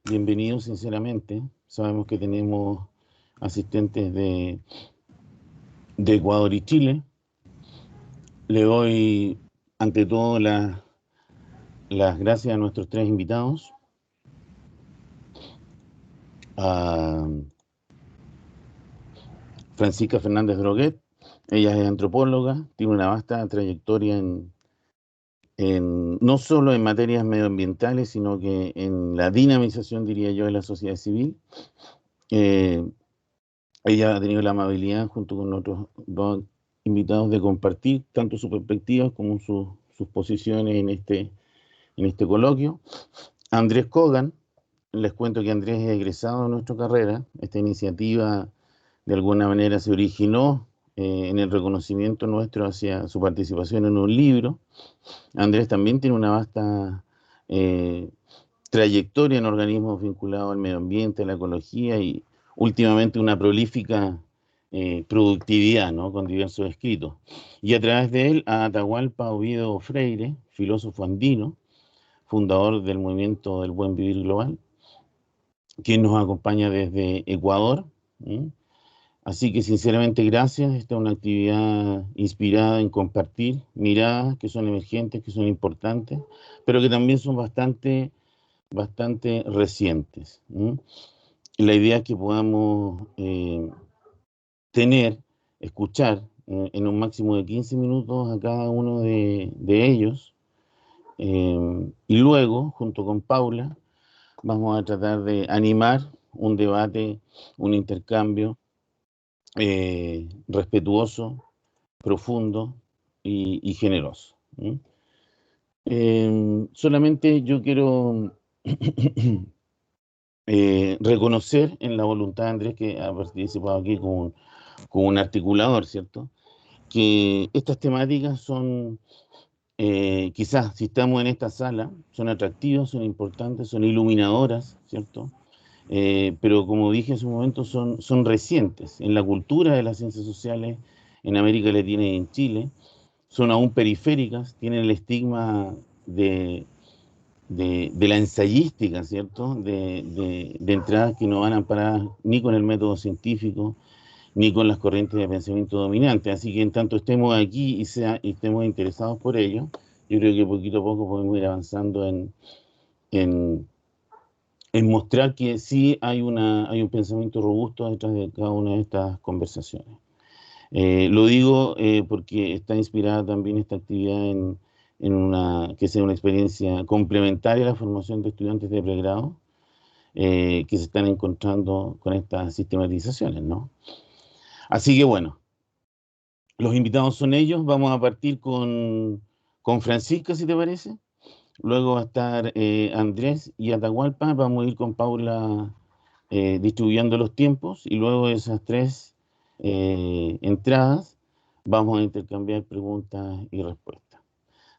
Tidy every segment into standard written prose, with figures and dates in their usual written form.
bienvenidos sinceramente. Sabemos que tenemos asistentes de Ecuador y Chile. Le doy ante todo las gracias a nuestros tres invitados, a Francisca Fernández Droguet. Ella es antropóloga, tiene una vasta trayectoria no solo en materias medioambientales, sino que en la dinamización, diría yo, de la sociedad civil. Ella ha tenido la amabilidad, junto con otros dos invitados, de compartir tanto sus perspectivas como sus posiciones en este coloquio. Andrés Kogan, les cuento que Andrés es egresado de nuestra carrera. Esta iniciativa de alguna manera se originó en el reconocimiento nuestro hacia su participación en un libro. Andrés también tiene una vasta trayectoria en organismos vinculados al medio ambiente, a la ecología y últimamente una prolífica productividad, ¿no? Con diversos escritos. Y a través de él a Atahualpa Oviedo Freire, filósofo andino, fundador del movimiento del buen vivir global, quien nos acompaña desde Ecuador. Así que sinceramente gracias. Esta es una actividad inspirada en compartir miradas que son emergentes, que son importantes, pero que también son bastante recientes. La idea es que podamos escuchar en un máximo de 15 minutos a cada uno de ellos, y luego, junto con Paula, vamos a tratar de animar un debate, un intercambio respetuoso, profundo y generoso. Solamente yo quiero reconocer en la voluntad de Andrés, que ha participado aquí como un articulador, ¿cierto? Que estas temáticas son, quizás si estamos en esta sala, son atractivas, son importantes, son iluminadoras, ¿cierto? Pero como dije en su momento, son recientes en la cultura de las ciencias sociales en América Latina y en Chile, son aún periféricas, tienen el estigma de la ensayística, ¿cierto? De entradas que no van amparadas ni con el método científico, ni con las corrientes de pensamiento dominantes. Así que en tanto estemos aquí y estemos interesados por ello, yo creo que poquito a poco podemos ir avanzando en, en mostrar que sí hay un pensamiento robusto detrás de cada una de estas conversaciones. Lo digo porque está inspirada también esta actividad que sea una experiencia complementaria a la formación de estudiantes de pregrado que se están encontrando con estas sistematizaciones, ¿no? Así que bueno, los invitados son ellos. Vamos a partir con Francisca, si te parece. Luego va a estar Andrés y Atahualpa. Vamos a ir con Paula distribuyendo los tiempos y luego de esas tres entradas vamos a intercambiar preguntas y respuestas.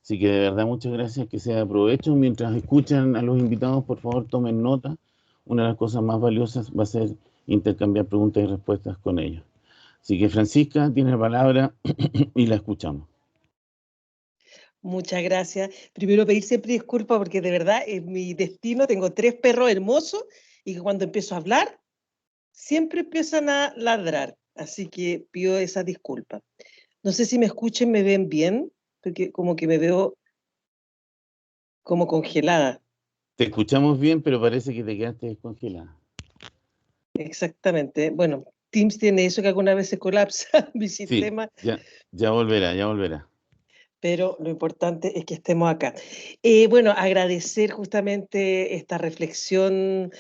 Así que de verdad muchas gracias, que sea de provecho. Mientras escuchan a los invitados, por favor tomen nota. Una de las cosas más valiosas va a ser intercambiar preguntas y respuestas con ellos. Así que Francisca, tiene la palabra y la escuchamos. Muchas gracias. Primero pedir siempre disculpas porque de verdad es mi destino. Tengo 3 perros hermosos y que cuando empiezo a hablar siempre empiezan a ladrar. Así que pido esa disculpa. No sé si me escuchen, me ven bien, porque como que me veo como congelada. Te escuchamos bien, pero parece que te quedaste descongelada. Exactamente. Bueno, Teams tiene eso que alguna vez se colapsa mi Sí, sistema, ya volverá, ya volverá. pero lo importante es que estemos acá. Bueno, agradecer justamente esta reflexión,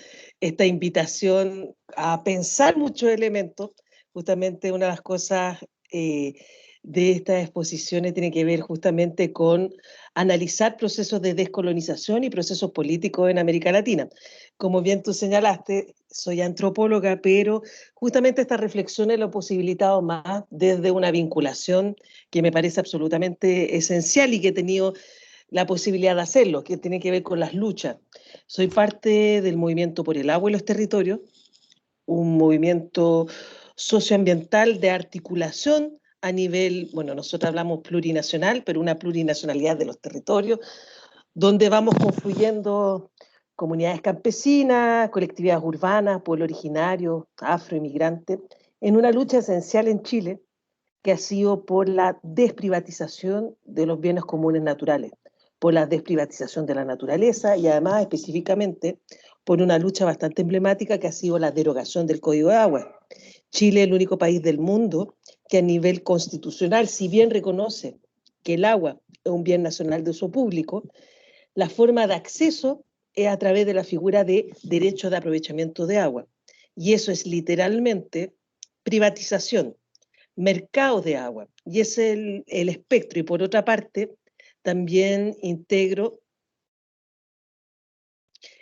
esta invitación a pensar muchos elementos. Justamente una de las cosas de estas exposiciones tiene que ver justamente con analizar procesos de descolonización y procesos políticos en América Latina. Como bien tú señalaste, soy antropóloga, pero justamente esta reflexión lo he posibilitado más desde una vinculación que me parece absolutamente esencial y que he tenido la posibilidad de hacerlo, que tiene que ver con las luchas. Soy parte del movimiento por el agua y los territorios, un movimiento socioambiental de articulación a nivel, bueno, nosotros hablamos plurinacional, pero una plurinacionalidad de los territorios, donde vamos confluyendo comunidades campesinas, colectividades urbanas, pueblo originario, afroinmigrantes, en una lucha esencial en Chile que ha sido por la desprivatización de los bienes comunes naturales, por la desprivatización de la naturaleza y además específicamente por una lucha bastante emblemática que ha sido la derogación del Código de Agua. Chile es el único país del mundo que a nivel constitucional, si bien reconoce que el agua es un bien nacional de uso público, la forma de acceso es a través de la figura de derecho de aprovechamiento de agua. Y eso es literalmente privatización, mercado de agua. Y es el espectro. Y por otra parte, también integro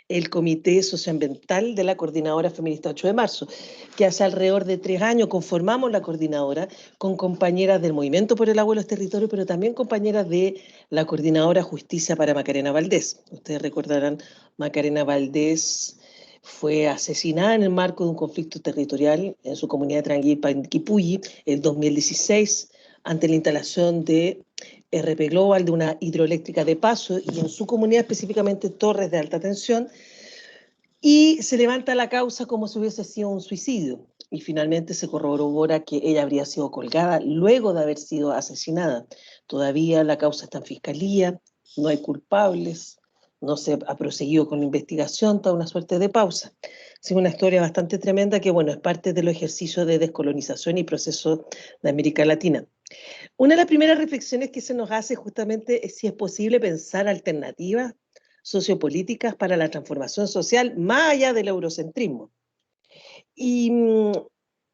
el Comité Socioambiental de la Coordinadora Feminista 8 de Marzo, que hace alrededor de 3 años conformamos la coordinadora con compañeras del Movimiento por el Agua y los Territorios, pero también compañeras de la Coordinadora Justicia para Macarena Valdés. Ustedes recordarán, Macarena Valdés fue asesinada en el marco de un conflicto territorial en su comunidad de Tranguilpa, en Quipulli, el 2016, ante la instalación de RP Global, de una hidroeléctrica de paso, y en su comunidad específicamente torres de alta tensión, y se levanta la causa como si hubiese sido un suicidio, y finalmente se corrobora que ella habría sido colgada luego de haber sido asesinada. Todavía la causa está en fiscalía, no hay culpables, no se ha proseguido con la investigación, está una suerte de pausa. Es una historia bastante tremenda que, bueno, es parte del ejercicio de descolonización y proceso de América Latina. Una de las primeras reflexiones que se nos hace justamente es si es posible pensar alternativas sociopolíticas para la transformación social más allá del eurocentrismo. Y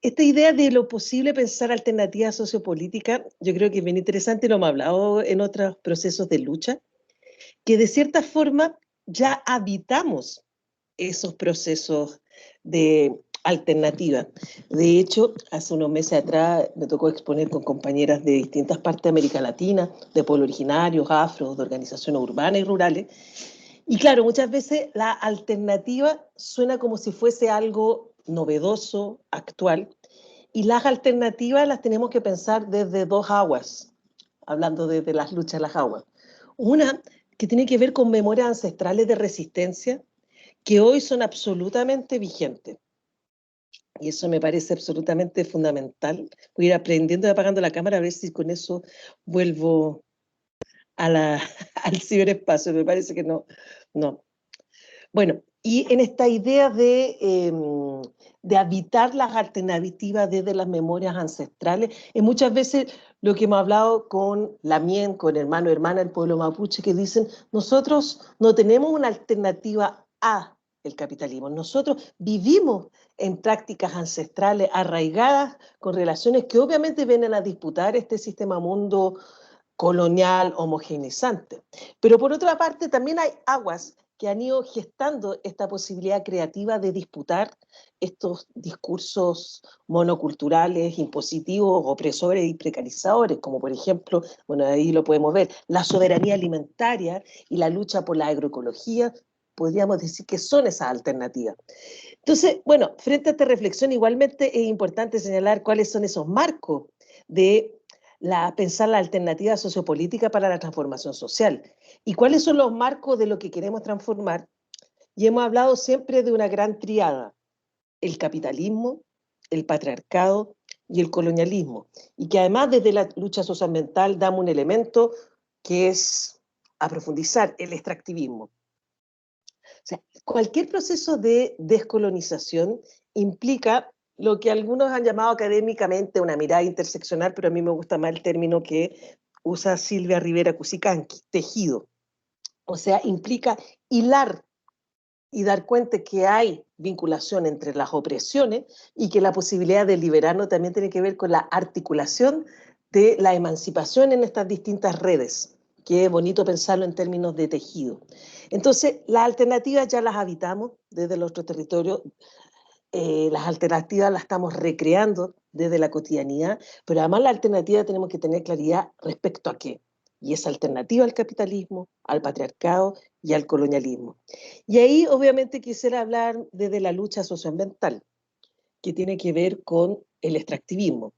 esta idea de lo posible pensar alternativas sociopolíticas, yo creo que es bien interesante, lo hemos hablado en otros procesos de lucha, que de cierta forma ya habitamos esos procesos de alternativa. De hecho, hace unos meses atrás me tocó exponer con compañeras de distintas partes de América Latina, de pueblos originarios, afro, de organizaciones urbanas y rurales. Y claro, muchas veces la alternativa suena como si fuese algo novedoso, actual, y las alternativas las tenemos que pensar desde dos aguas, hablando desde las luchas de las aguas. Una que tiene que ver con memorias ancestrales de resistencia que hoy son absolutamente vigentes. Y eso me parece absolutamente fundamental. Voy a ir aprendiendo y apagando la cámara a ver si con eso vuelvo a al ciberespacio. Me parece que no. No. Bueno, y en esta idea de habitar las alternativas desde las memorias ancestrales, es muchas veces lo que hemos hablado con Lamien, con hermano y hermana del pueblo mapuche, que dicen, nosotros no tenemos una alternativa a el capitalismo, nosotros vivimos en prácticas ancestrales arraigadas con relaciones que obviamente vienen a disputar este sistema mundo colonial homogeneizante. Pero por otra parte también hay aguas que han ido gestando esta posibilidad creativa de disputar estos discursos monoculturales, impositivos, opresores y precarizadores, como por ejemplo, bueno, ahí lo podemos ver, la soberanía alimentaria y la lucha por la agroecología, podríamos decir que son esas alternativas. Entonces, bueno, frente a esta reflexión, igualmente es importante señalar cuáles son esos marcos de pensar la alternativa sociopolítica para la transformación social. ¿Y cuáles son los marcos de lo que queremos transformar? Y hemos hablado siempre de una gran triada, el capitalismo, el patriarcado y el colonialismo. Y que además desde la lucha socioambiental damos un elemento que es a profundizar, el extractivismo. O sea, cualquier proceso de descolonización implica lo que algunos han llamado académicamente una mirada interseccional, pero a mí me gusta más el término que usa Silvia Rivera Cusicanqui, tejido. O sea, implica hilar y dar cuenta que hay vinculación entre las opresiones y que la posibilidad de liberarnos también tiene que ver con la articulación de la emancipación en estas distintas redes, que es bonito pensarlo en términos de tejido. Entonces, las alternativas ya las habitamos desde nuestro territorio, las alternativas las estamos recreando desde la cotidianidad, pero además la alternativa tenemos que tener claridad respecto a qué. Y es alternativa al capitalismo, al patriarcado y al colonialismo. Y ahí obviamente quisiera hablar desde la lucha socioambiental, que tiene que ver con el extractivismo.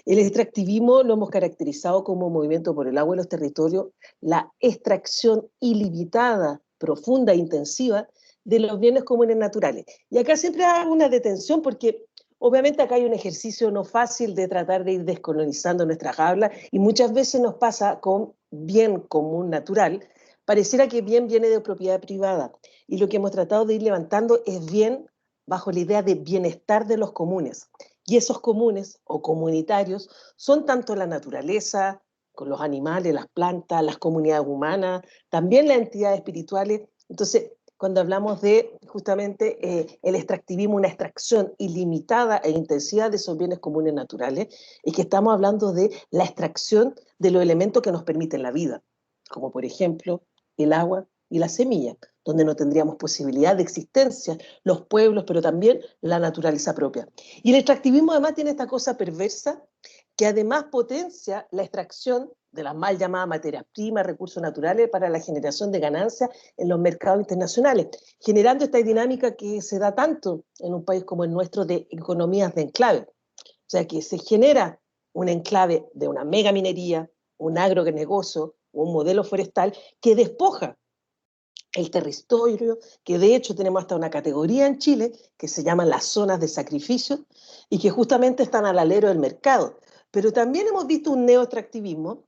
El extractivismo lo hemos caracterizado como movimiento por el agua y los territorios, la extracción ilimitada, profunda e intensiva de los bienes comunes naturales. Y acá siempre hago una detención porque obviamente acá hay un ejercicio no fácil de tratar de ir descolonizando nuestras hablas y muchas veces nos pasa con bien común natural, pareciera que bien viene de propiedad privada y lo que hemos tratado de ir levantando es bien bajo la idea de bienestar de los comunes. Y esos comunes o comunitarios son tanto la naturaleza, con los animales, las plantas, las comunidades humanas, también las entidades espirituales. Entonces, cuando hablamos de justamente el extractivismo, una extracción ilimitada e intensiva de esos bienes comunes naturales, es que estamos hablando de la extracción de los elementos que nos permiten la vida, como por ejemplo el agua y la semilla, donde no tendríamos posibilidad de existencia, los pueblos, pero también la naturaleza propia. Y el extractivismo además tiene esta cosa perversa que además potencia la extracción de las mal llamadas materias primas, recursos naturales para la generación de ganancias en los mercados internacionales, generando esta dinámica que se da tanto en un país como el nuestro de economías de enclave. O sea, que se genera un enclave de una mega minería, un agronegocio, un modelo forestal que despoja el territorio, que de hecho tenemos hasta una categoría en Chile que se llaman las zonas de sacrificio y que justamente están al alero del mercado. Pero también hemos visto un neoextractivismo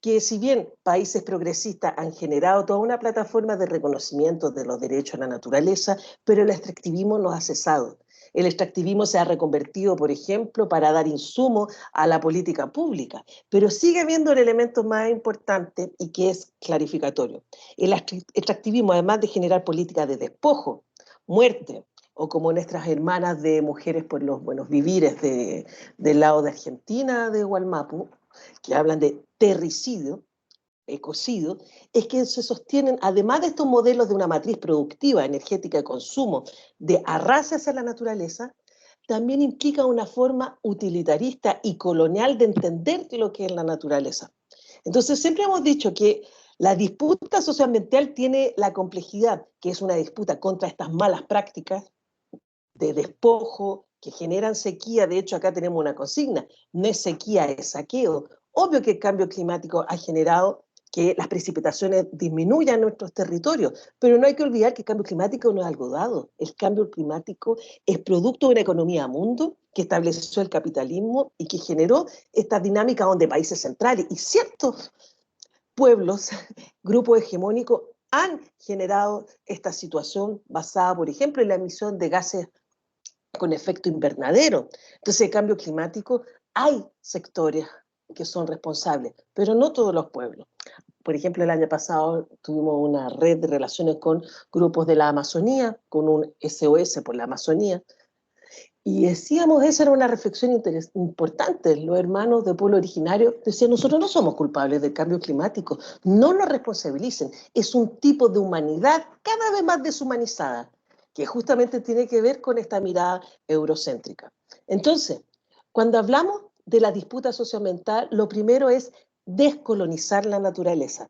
que si bien países progresistas han generado toda una plataforma de reconocimiento de los derechos a la naturaleza, pero el extractivismo no ha cesado. El extractivismo se ha reconvertido, por ejemplo, para dar insumo a la política pública, pero sigue habiendo el elemento más importante y que es clarificatorio. El extractivismo, además de generar políticas de despojo, muerte, o como nuestras hermanas de Mujeres por los Buenos Vivires del lado de Argentina, de Gualmapu, que hablan de terricidio, ecocidio, es que se sostienen, además de estos modelos de una matriz productiva, energética de consumo, de arrastre hacia la naturaleza, también implica una forma utilitarista y colonial de entender lo que es la naturaleza. Entonces, siempre hemos dicho que la disputa socioambiental tiene la complejidad, que es una disputa contra estas malas prácticas de despojo que generan sequía. De hecho, acá tenemos una consigna, no es sequía, es saqueo. Obvio que el cambio climático ha generado que las precipitaciones disminuyan en nuestros territorios, pero no hay que olvidar que el cambio climático no es algo dado. El cambio climático es producto de una economía mundo que estableció el capitalismo y que generó esta dinámica donde países centrales y ciertos pueblos, grupos hegemónicos, han generado esta situación basada, por ejemplo, en la emisión de gases con efecto invernadero. Entonces, el cambio climático, hay sectores que son responsables, pero no todos los pueblos. Por ejemplo, el año pasado tuvimos una red de relaciones con grupos de la Amazonía, con un SOS por la Amazonía, y decíamos, esa era una reflexión importante. Los hermanos de pueblo originario decían, nosotros no somos culpables del cambio climático, no nos responsabilicen, es un tipo de humanidad cada vez más deshumanizada, que justamente tiene que ver con esta mirada eurocéntrica. Entonces, cuando hablamos de la disputa socioambiental, lo primero es descolonizar la naturaleza.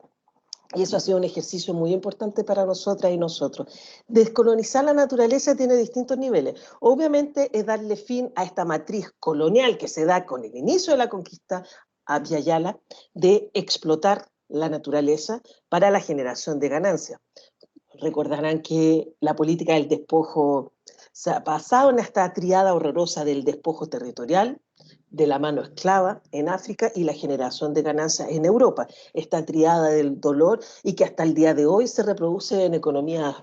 Y eso ha sido un ejercicio muy importante para nosotras y nosotros. Descolonizar la naturaleza tiene distintos niveles. Obviamente es darle fin a esta matriz colonial que se da con el inicio de la conquista a Via Yala de explotar la naturaleza para la generación de ganancias. Recordarán que la política del despojo se ha basado en esta triada horrorosa del despojo territorial, de la mano esclava en África y la generación de ganancias en Europa. Esta triada del dolor y que hasta el día de hoy se reproduce en economías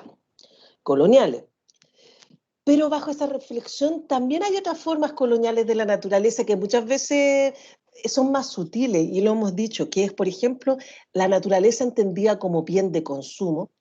coloniales. Pero bajo esa reflexión también hay otras formas coloniales de la naturaleza que muchas veces son más sutiles, y lo hemos dicho, que es, por ejemplo, la naturaleza entendida como bien de consumo,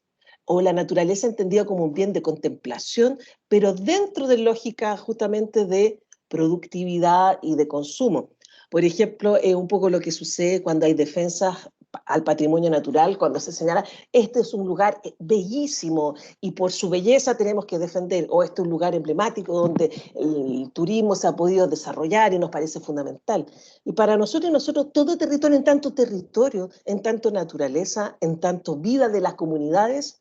o la naturaleza entendida como un bien de contemplación, pero dentro de lógica justamente de productividad y de consumo. Por ejemplo, es un poco lo que sucede cuando hay defensas al patrimonio natural, cuando se señala, este es un lugar bellísimo y por su belleza tenemos que defender, o este es un lugar emblemático donde el turismo se ha podido desarrollar y nos parece fundamental. Y para nosotros todo territorio, en tanto naturaleza, en tanto vida de las comunidades,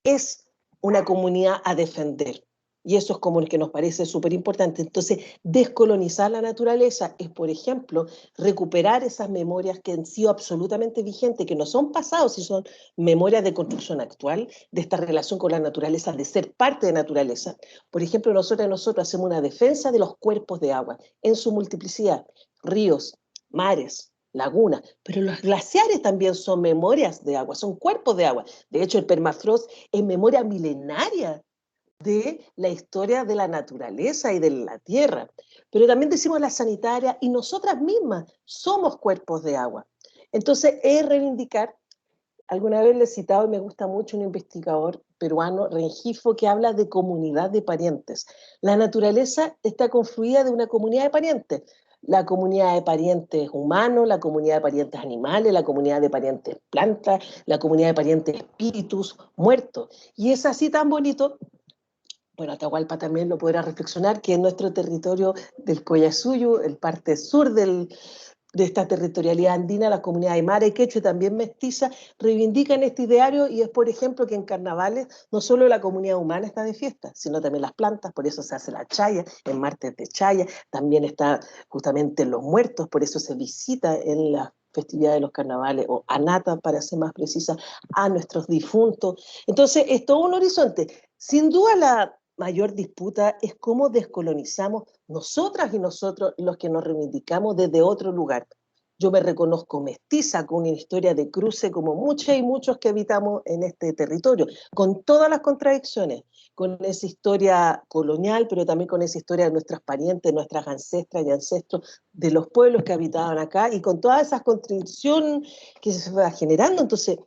es una comunidad a defender. Y eso es como el que nos parece súper importante. Entonces, descolonizar la naturaleza es, por ejemplo, recuperar esas memorias que han sido absolutamente vigentes, que no son pasados, sino son memorias de construcción actual, de esta relación con la naturaleza, de ser parte de la naturaleza. Por ejemplo, nosotros hacemos una defensa de los cuerpos de agua en su multiplicidad, ríos, mares, lagunas, pero los glaciares también son memorias de agua, son cuerpos de agua. De hecho, el permafrost es memoria milenaria de la historia de la naturaleza y de la tierra. Pero también decimos la sanitaria y nosotras mismas somos cuerpos de agua. Entonces, es reivindicar, alguna vez le he citado y me gusta mucho un investigador peruano, Rengifo, que habla de comunidad de parientes. La naturaleza está confluida de una comunidad de parientes. La comunidad de parientes humanos, la comunidad de parientes animales, la comunidad de parientes plantas, la comunidad de parientes espíritus muertos. Y es así tan bonito. Bueno, Atahualpa también lo podrá reflexionar, que en nuestro territorio del Collasuyo, el parte sur de esta territorialidad andina, la comunidad aymara y quechua y también mestiza, reivindican este ideario y es, por ejemplo, que en carnavales no solo la comunidad humana está de fiesta, sino también las plantas, por eso se hace la chaya, en martes de chaya, también está justamente los muertos, por eso se visita en la festividad de los carnavales, o anata, para ser más precisa, a nuestros difuntos. Entonces, es todo un horizonte. Sin duda, la mayor disputa es cómo descolonizamos nosotras y nosotros los que nos reivindicamos desde otro lugar. Yo me reconozco mestiza con una historia de cruce como muchas y muchos que habitamos en este territorio, con todas las contradicciones, con esa historia colonial, pero también con esa historia de nuestras parientes, nuestras ancestras y ancestros de los pueblos que habitaban acá y con todas esas contradicciones que se va generando. Entonces,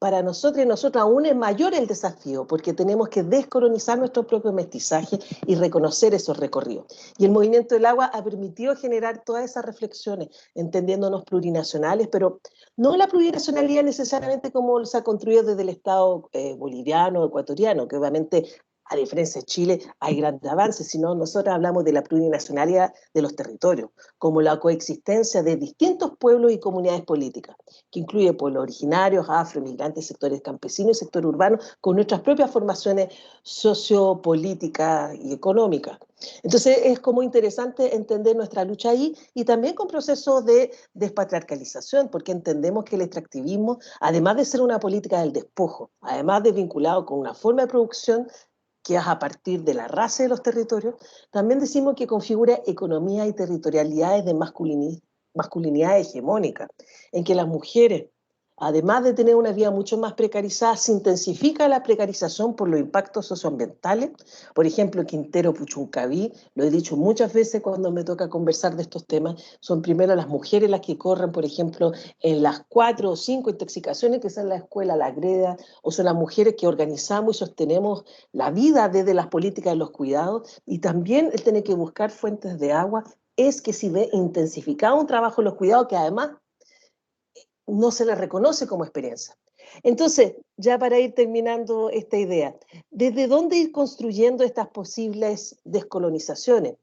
para nosotros y nosotros aún es mayor el desafío, porque tenemos que descolonizar nuestro propio mestizaje y reconocer esos recorridos. Y el Movimiento del Agua ha permitido generar todas esas reflexiones, entendiéndonos plurinacionales, pero no la plurinacionalidad necesariamente como se ha construido desde el Estado boliviano, ecuatoriano, que obviamente, a diferencia de Chile, hay grandes avances, sino nosotros hablamos de la plurinacionalidad de los territorios, como la coexistencia de distintos pueblos y comunidades políticas, que incluye pueblos originarios, afro-inmigrantes, sectores campesinos y sector urbano, con nuestras propias formaciones sociopolíticas y económicas. Entonces es como interesante entender nuestra lucha ahí y también con procesos de despatriarcalización, porque entendemos que el extractivismo, además de ser una política del despojo, además de vinculado con una forma de producción que es a partir de la raza de los territorios, también decimos que configura economía y territorialidades de masculinidad hegemónica, en que las mujeres, además de tener una vida mucho más precarizada, se intensifica la precarización por los impactos socioambientales. Por ejemplo, Quintero Puchuncaví, lo he dicho muchas veces cuando me toca conversar de estos temas, son primero las mujeres las que corren, por ejemplo, en las 4 o 5 intoxicaciones que son en la escuela, la greda, o son las mujeres que organizamos y sostenemos la vida desde las políticas de los cuidados, y también el tener que buscar fuentes de agua es que si ve intensificado un trabajo en los cuidados que además no se le reconoce como experiencia. Entonces, ya para ir terminando esta idea, ¿desde dónde ir construyendo estas posibles descolonizaciones?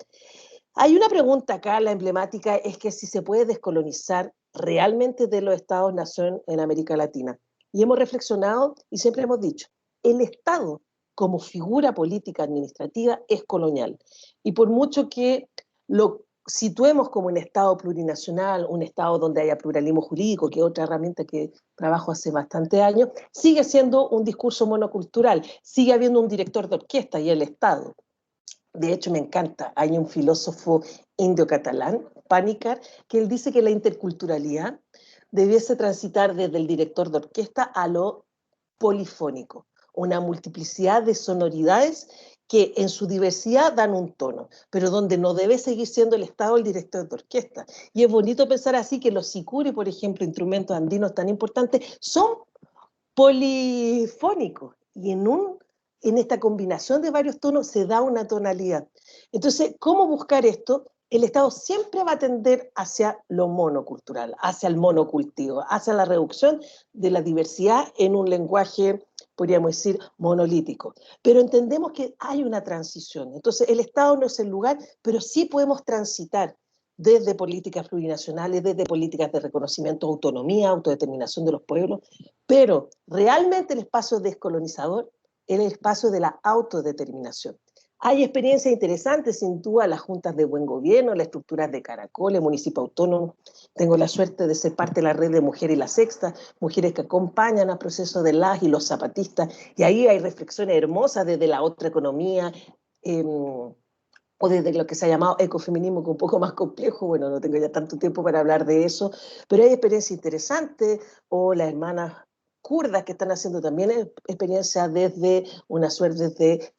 Hay una pregunta acá, la emblemática, es que si se puede descolonizar realmente de los Estados-nación en América Latina. Y hemos reflexionado y siempre hemos dicho, el Estado como figura política administrativa es colonial. Y por mucho que lo situemos como un Estado plurinacional, un Estado donde haya pluralismo jurídico, que es otra herramienta que trabajo hace bastante años, sigue siendo un discurso monocultural, sigue habiendo un director de orquesta y el Estado. De hecho, me encanta, hay un filósofo indio-catalán, Panikkar, que él dice que la interculturalidad debiese transitar desde el director de orquesta a lo polifónico, una multiplicidad de sonoridades que en su diversidad dan un tono, pero donde no debe seguir siendo el Estado el director de orquesta. Y es bonito pensar así que los sicuri, por ejemplo, instrumentos andinos tan importantes, son polifónicos y en esta combinación de varios tonos se da una tonalidad. Entonces, ¿cómo buscar esto? El Estado siempre va a tender hacia lo monocultural, hacia el monocultivo, hacia la reducción de la diversidad en un lenguaje, podríamos decir, monolítico. Pero entendemos que hay una transición. Entonces, el Estado no es el lugar, pero sí podemos transitar desde políticas plurinacionales, desde políticas de reconocimiento, autonomía, autodeterminación de los pueblos, pero realmente el espacio descolonizador es el espacio de la autodeterminación. Hay experiencias interesantes, sin duda, las juntas de buen gobierno, las estructuras de Caracol, el municipio autónomo. Tengo la suerte de ser parte de la red de Mujeres y la Sexta, mujeres que acompañan al proceso de las y los zapatistas, y ahí hay reflexiones hermosas desde la otra economía, o desde lo que se ha llamado ecofeminismo, que es un poco más complejo. Bueno, no tengo ya tanto tiempo para hablar de eso, pero hay experiencias interesantes, o las hermanas kurdas que están haciendo también experiencias desde una suerte de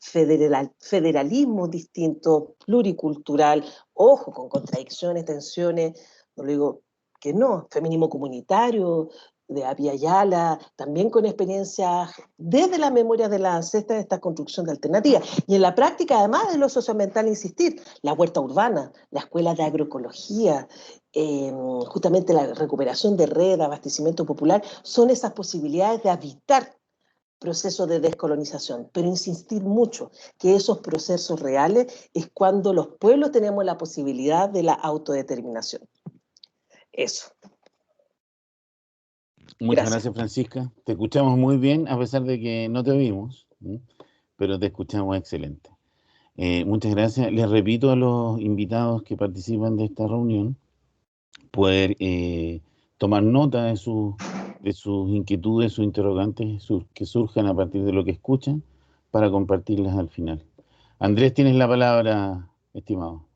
federalismo distinto, pluricultural, ojo, con contradicciones, tensiones, no le digo que no, feminismo comunitario, de Abya Yala, también con experiencias desde la memoria de la ancestra de esta construcción de alternativas. Y en la práctica, además de lo socioambiental, insistir, la huerta urbana, la escuela de agroecología, justamente la recuperación de red, abastecimiento popular, son esas posibilidades de habitar procesos de descolonización, pero insistir mucho que esos procesos reales es cuando los pueblos tenemos la posibilidad de la autodeterminación. Eso. Muchas gracias, Francisca. Te escuchamos muy bien, a pesar de que no te oímos, pero te escuchamos excelente. Muchas gracias. Les repito a los invitados que participan de esta reunión, poder tomar nota de sus inquietudes, sus interrogantes que surjan a partir de lo que escuchan, para compartirlas al final. Andrés, tienes la palabra, estimado.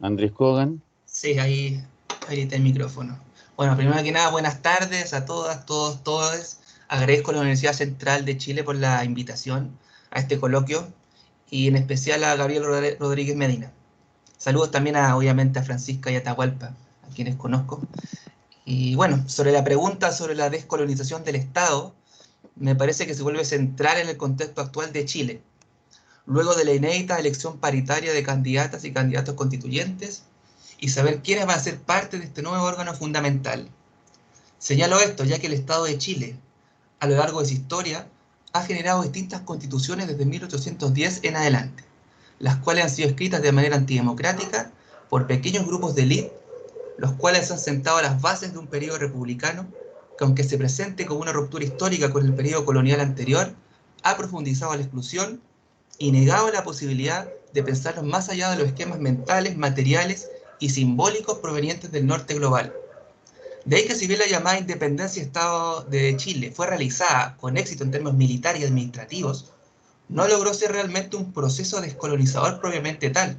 Andrés Kogan. Sí, ahí está el micrófono. Bueno, primero que nada, buenas tardes a todas, todos, todas. Agradezco a la Universidad Central de Chile por la invitación a este coloquio, y en especial a Gabriel Rodríguez Medina. Saludos también, obviamente, a Francisca y Atahualpa, a quienes conozco. Y bueno, sobre la pregunta sobre la descolonización del Estado, me parece que se vuelve central en el contexto actual de Chile. Luego de la inédita elección paritaria de candidatas y candidatos constituyentes, y saber quiénes van a ser parte de este nuevo órgano fundamental. Señalo esto ya que el Estado de Chile, a lo largo de su historia, ha generado distintas constituciones desde 1810 en adelante, las cuales han sido escritas de manera antidemocrática por pequeños grupos de élite, los cuales han sentado las bases de un periodo republicano que, aunque se presente como una ruptura histórica con el periodo colonial anterior, ha profundizado la exclusión y negado la posibilidad de pensarlos más allá de los esquemas mentales, materiales y simbólicos provenientes del norte global. De ahí que, si bien la llamada independencia de Estado de Chile fue realizada con éxito en términos militares y administrativos, no logró ser realmente un proceso descolonizador propiamente tal,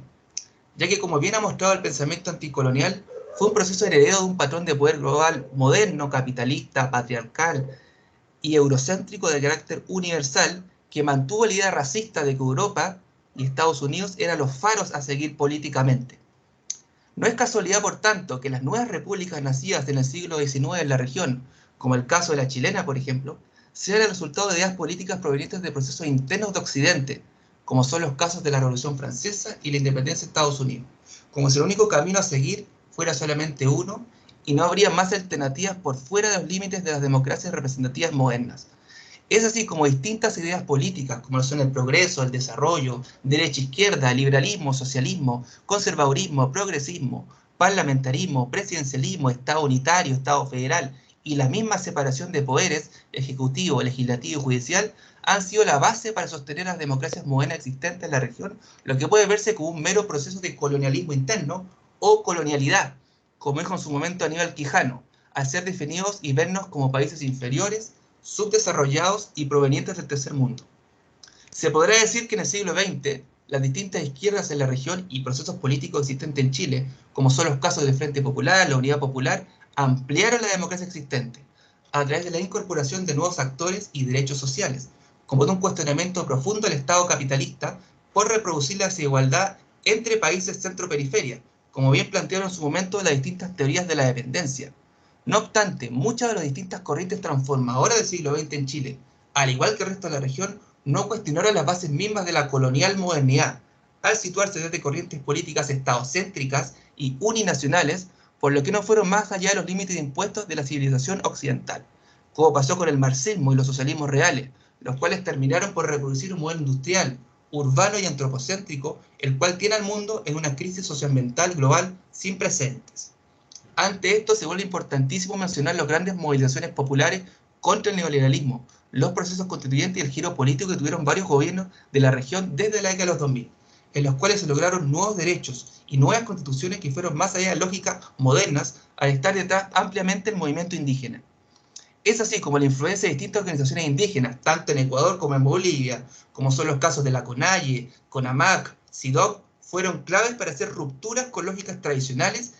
ya que, como bien ha mostrado el pensamiento anticolonial, fue un proceso heredero de un patrón de poder global moderno, capitalista, patriarcal y eurocéntrico de carácter universal, que mantuvo la idea racista de que Europa y Estados Unidos eran los faros a seguir políticamente. No es casualidad, por tanto, que las nuevas repúblicas nacidas en el siglo XIX en la región, como el caso de la chilena, por ejemplo, sean el resultado de ideas políticas provenientes de procesos internos de Occidente, como son los casos de la Revolución Francesa y la independencia de Estados Unidos, como si el único camino a seguir fuera solamente uno y no habría más alternativas por fuera de los límites de las democracias representativas modernas. Es así como distintas ideas políticas, como lo son el progreso, el desarrollo, derecha-izquierda, liberalismo, socialismo, conservadurismo, progresismo, parlamentarismo, presidencialismo, Estado unitario, Estado federal y la misma separación de poderes, ejecutivo, legislativo y judicial, han sido la base para sostener las democracias modernas existentes en la región, lo que puede verse como un mero proceso de colonialismo interno o colonialidad, como dijo en su momento Aníbal Quijano, al ser definidos y vernos como países inferiores, subdesarrollados y provenientes del tercer mundo. Se podrá decir que en el siglo XX, las distintas izquierdas en la región y procesos políticos existentes en Chile, como son los casos del Frente Popular, la Unidad Popular, ampliaron la democracia existente a través de la incorporación de nuevos actores y derechos sociales, como de un cuestionamiento profundo del Estado capitalista por reproducir la desigualdad entre países centro-periferia, como bien plantearon en su momento las distintas teorías de la dependencia. No obstante, muchas de las distintas corrientes transformadoras del siglo XX en Chile, al igual que el resto de la región, no cuestionaron las bases mismas de la colonial modernidad, al situarse desde corrientes políticas estadocéntricas y uninacionales, por lo que no fueron más allá de los límites impuestos de la civilización occidental, como pasó con el marxismo y los socialismos reales, los cuales terminaron por reproducir un modelo industrial, urbano y antropocéntrico, el cual tiene al mundo en una crisis socioambiental global sin precedentes. Ante esto, se vuelve importantísimo mencionar las grandes movilizaciones populares contra el neoliberalismo, los procesos constituyentes y el giro político que tuvieron varios gobiernos de la región desde la década de los 2000, en los cuales se lograron nuevos derechos y nuevas constituciones que fueron más allá de lógicas modernas al estar detrás ampliamente del movimiento indígena. Es así como la influencia de distintas organizaciones indígenas, tanto en Ecuador como en Bolivia, como son los casos de la CONAIE, CONAMAC, SIDOC, fueron claves para hacer rupturas con lógicas tradicionales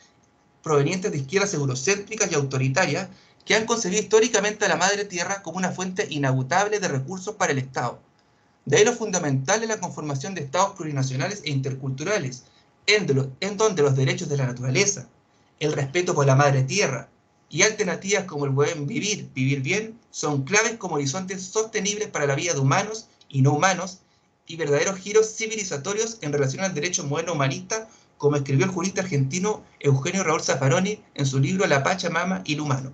provenientes de izquierdas eurocéntricas y autoritarias que han concebido históricamente a la madre tierra como una fuente inagotable de recursos para el Estado. De ahí lo fundamental es la conformación de estados plurinacionales e interculturales, en donde los derechos de la naturaleza, el respeto por la madre tierra y alternativas como el buen vivir, vivir bien, son claves como horizontes sostenibles para la vida de humanos y no humanos y verdaderos giros civilizatorios en relación al derecho moderno humanista, como escribió el jurista argentino Eugenio Raúl Zaffaroni en su libro La Pachamama y el humano.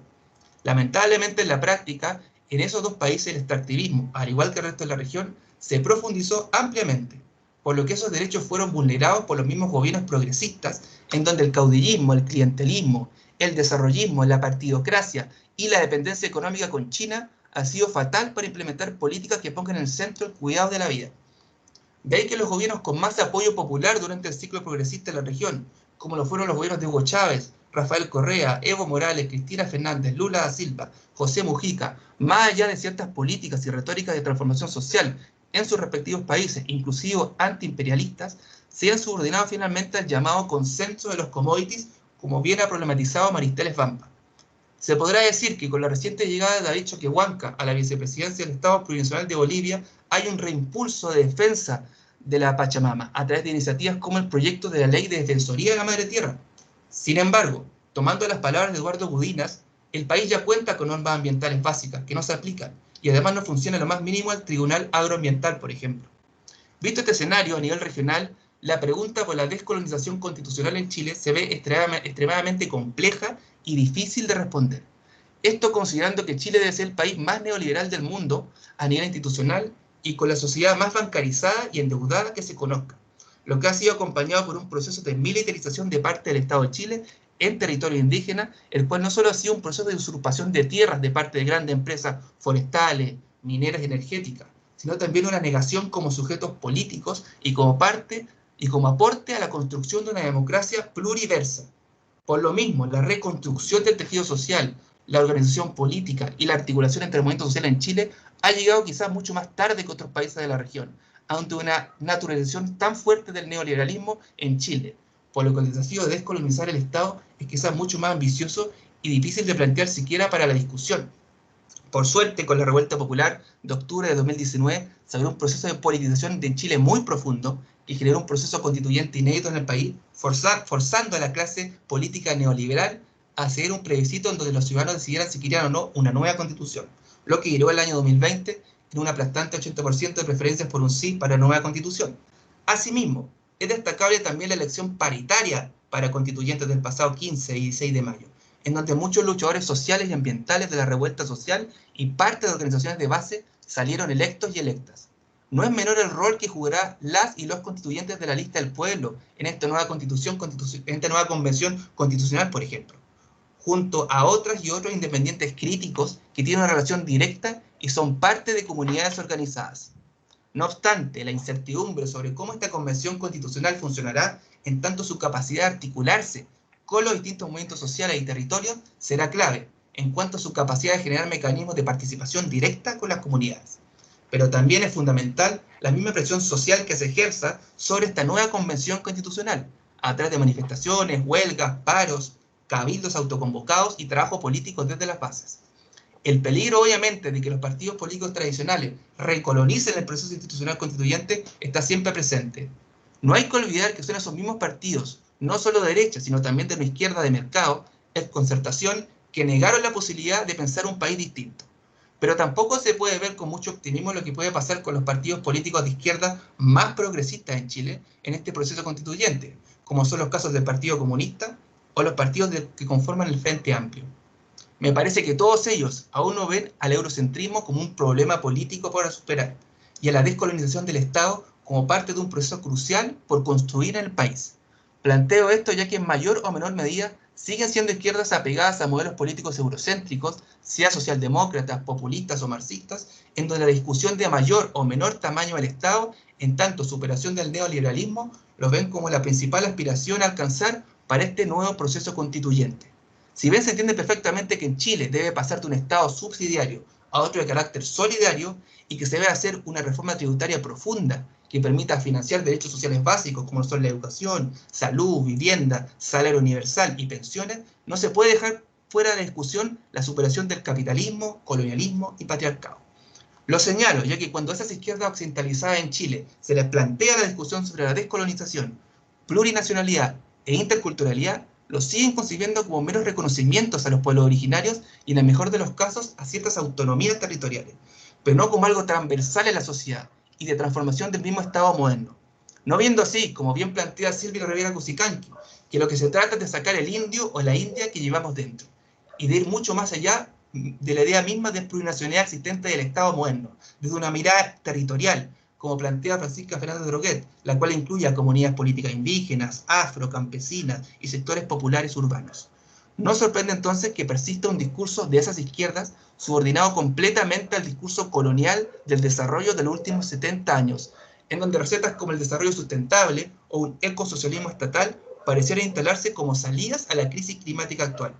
Lamentablemente en la práctica, en esos dos países el extractivismo, al igual que el resto de la región, se profundizó ampliamente, por lo que esos derechos fueron vulnerados por los mismos gobiernos progresistas, en donde el caudillismo, el clientelismo, el desarrollismo, la partidocracia y la dependencia económica con China ha sido fatal para implementar políticas que pongan en el centro el cuidado de la vida. De ahí que los gobiernos con más apoyo popular durante el ciclo progresista en la región, como lo fueron los gobiernos de Hugo Chávez, Rafael Correa, Evo Morales, Cristina Fernández, Lula da Silva, José Mujica, más allá de ciertas políticas y retóricas de transformación social en sus respectivos países, inclusive antiimperialistas, se han subordinado finalmente al llamado consenso de los commodities, como bien ha problematizado Maristeles Vampa. Se podrá decir que con la reciente llegada de David Choquehuanca a la vicepresidencia del Estado Plurinacional de Bolivia hay un reimpulso de defensa de la Pachamama a través de iniciativas como el proyecto de la Ley de Defensoría de la Madre Tierra. Sin embargo, tomando las palabras de Eduardo Budinas, el país ya cuenta con normas ambientales básicas que no se aplican y además no funciona lo más mínimo el Tribunal Agroambiental, por ejemplo. Visto este escenario a nivel regional, la pregunta por la descolonización constitucional en Chile se ve extremadamente compleja y difícil de responder. Esto considerando que Chile debe ser el país más neoliberal del mundo a nivel institucional y con la sociedad más bancarizada y endeudada que se conozca, lo que ha sido acompañado por un proceso de militarización de parte del Estado de Chile en territorio indígena, el cual no solo ha sido un proceso de usurpación de tierras de parte de grandes empresas forestales, mineras y energéticas, sino también una negación como sujetos políticos y como parte y como aporte a la construcción de una democracia pluriversa. Por lo mismo, la reconstrucción del tejido social, la organización política y la articulación entre movimientos sociales en Chile ha llegado quizás mucho más tarde que otros países de la región, ante una naturalización tan fuerte del neoliberalismo en Chile, por lo que el desafío de descolonizar el Estado es quizás mucho más ambicioso y difícil de plantear siquiera para la discusión. Por suerte, con la revuelta popular de octubre de 2019, se abrió un proceso de politización de Chile muy profundo que generó un proceso constituyente inédito en el país, forzando a la clase política neoliberal a hacer un plebiscito en donde los ciudadanos decidieran si querían o no una nueva constitución, lo que llevó el año 2020 en un aplastante 80% de preferencias por un sí para la nueva constitución. Asimismo, es destacable también la elección paritaria para constituyentes del pasado 15 y 16 de mayo, en donde muchos luchadores sociales y ambientales de la revuelta social y parte de organizaciones de base salieron electos y electas. No es menor el rol que jugará las y los constituyentes de la lista del pueblo en esta nueva convención constitucional, por ejemplo, junto a otras y otros independientes críticos que tienen una relación directa y son parte de comunidades organizadas. No obstante, la incertidumbre sobre cómo esta convención constitucional funcionará, en tanto su capacidad de articularse con los distintos movimientos sociales y territorios, será clave en cuanto a su capacidad de generar mecanismos de participación directa con las comunidades. Pero también es fundamental la misma presión social que se ejerza sobre esta nueva convención constitucional, a través de manifestaciones, huelgas, paros, cabildos autoconvocados y trabajo político desde las bases. El peligro, obviamente, de que los partidos políticos tradicionales recolonicen el proceso institucional constituyente está siempre presente. No hay que olvidar que son esos mismos partidos, no solo de derecha, sino también de una izquierda de mercado, en concertación, que negaron la posibilidad de pensar un país distinto. Pero tampoco se puede ver con mucho optimismo lo que puede pasar con los partidos políticos de izquierda más progresistas en Chile en este proceso constituyente, como son los casos del Partido Comunista o los partidos que conforman el Frente Amplio. Me parece que todos ellos aún no ven al eurocentrismo como un problema político para superar y a la descolonización del Estado como parte de un proceso crucial por construir en el país. Planteo esto ya que en mayor o menor medida siguen siendo izquierdas apegadas a modelos políticos eurocéntricos, sea socialdemócratas, populistas o marxistas, en donde la discusión de mayor o menor tamaño del Estado En tanto, superación del neoliberalismo lo ven como la principal aspiración a alcanzar para este nuevo proceso constituyente. Si bien se entiende perfectamente que en Chile debe pasar de un Estado subsidiario a otro de carácter solidario y que se debe hacer una reforma tributaria profunda que permita financiar derechos sociales básicos como son la educación, salud, vivienda, salario universal y pensiones, no se puede dejar fuera de la discusión la superación del capitalismo, colonialismo y patriarcado. Lo señalo, ya que cuando a esas izquierdas occidentalizadas en Chile se les plantea la discusión sobre la descolonización, plurinacionalidad e interculturalidad, lo siguen concibiendo como meros reconocimientos a los pueblos originarios y en el mejor de los casos a ciertas autonomías territoriales, pero no como algo transversal en la sociedad y de transformación del mismo Estado moderno. No viendo así, como bien plantea Silvia Rivera Cusicanqui, que lo que se trata es de sacar el indio o la india que llevamos dentro y de ir mucho más allá de la idea misma de plurinacionalidad existente del Estado moderno, desde una mirada territorial, como plantea Francisca Fernández de Droguet, la cual incluye a comunidades políticas indígenas, afro, campesinas y sectores populares urbanos. No sorprende entonces que persista un discurso de esas izquierdas subordinado completamente al discurso colonial del desarrollo de los últimos 70 años, en donde recetas como el desarrollo sustentable o un ecosocialismo estatal parecieran instalarse como salidas a la crisis climática actual.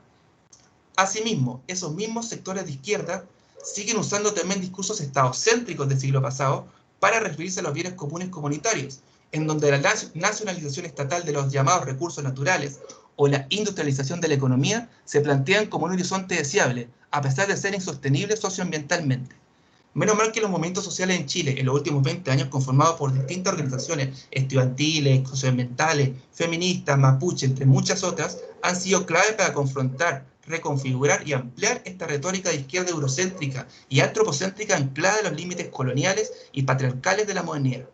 Asimismo, esos mismos sectores de izquierda siguen usando también discursos estadocéntricos del siglo pasado para referirse a los bienes comunes comunitarios, en donde la nacionalización estatal de los llamados recursos naturales o la industrialización de la economía se plantean como un horizonte deseable, a pesar de ser insostenible socioambientalmente. Menos mal que los movimientos sociales en Chile en los últimos 20 años, conformados por distintas organizaciones estudiantiles, socioambientales, feministas, mapuche, entre muchas otras, han sido clave para confrontar, reconfigurar y ampliar esta retórica de izquierda eurocéntrica y antropocéntrica anclada en los límites coloniales y patriarcales de la modernidad.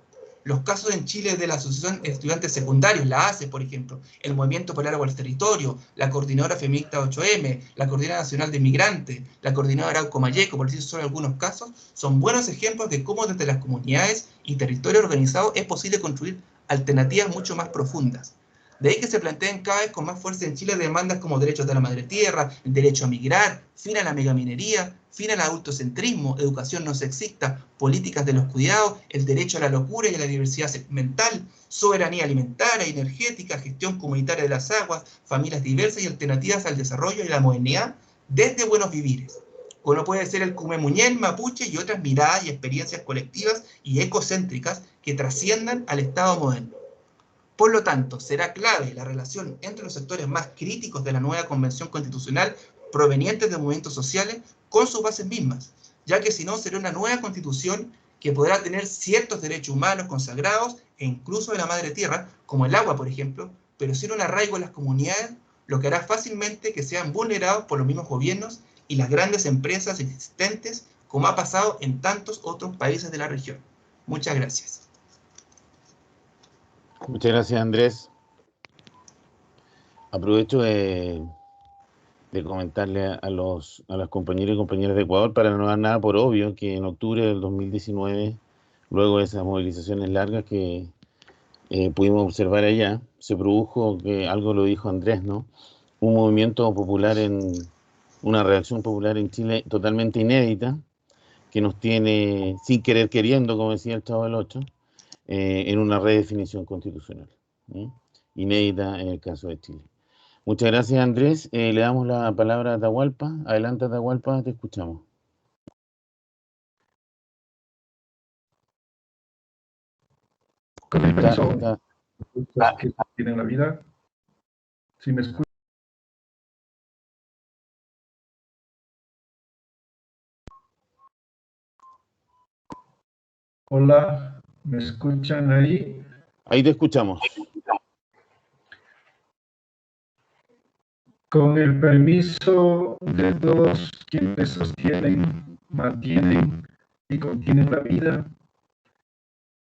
Los casos en Chile de la Asociación de Estudiantes Secundarios, la ACE, por ejemplo, el Movimiento por el Agua al Territorio, la Coordinadora Feminista 8M, la Coordinadora Nacional de Inmigrantes, la Coordinadora Arauco Mayeco, por decir solo algunos casos, son buenos ejemplos de cómo desde las comunidades y territorios organizados es posible construir alternativas mucho más profundas. De ahí que se planteen cada vez con más fuerza en Chile demandas como derechos de la madre tierra, el derecho a migrar, fin a la megaminería, fin al adultocentrismo, educación no sexista, políticas de los cuidados, el derecho a la locura y a la diversidad mental, soberanía alimentaria, energética, gestión comunitaria de las aguas, familias diversas y alternativas al desarrollo y la modernidad desde buenos vivires, como puede ser el Cumemuñén, Mapuche y otras miradas y experiencias colectivas y ecocéntricas que trasciendan al Estado moderno. Por lo tanto, será clave la relación entre los sectores más críticos de la nueva Convención Constitucional provenientes de movimientos sociales con sus bases mismas, ya que si no será una nueva constitución que podrá tener ciertos derechos humanos consagrados e incluso de la madre tierra, como el agua, por ejemplo, pero sin un arraigo en las comunidades, lo que hará fácilmente que sean vulnerados por los mismos gobiernos y las grandes empresas existentes, como ha pasado en tantos otros países de la región. Muchas gracias. Muchas gracias, Andrés. Aprovecho de comentarle a los compañeros y compañeras de Ecuador, para no dar nada por obvio, que en octubre del 2019, luego de esas movilizaciones largas que pudimos observar allá, se produjo, que algo lo dijo Andrés, ¿no? Un movimiento popular, una reacción popular en Chile totalmente inédita, que nos tiene sin querer queriendo, como decía el Chavo del Ocho, en una redefinición constitucional, ¿sí? Inédita en el caso de Chile. Muchas gracias, Andrés. Le damos la palabra a Atahualpa. Adelante, Atahualpa, te escuchamos. Con el permiso, que tienen la vida. Si me escuchan. Hola, ¿me escuchan ahí? Ahí te escuchamos. Con el permiso de todos quienes sostienen, mantienen y contienen la vida,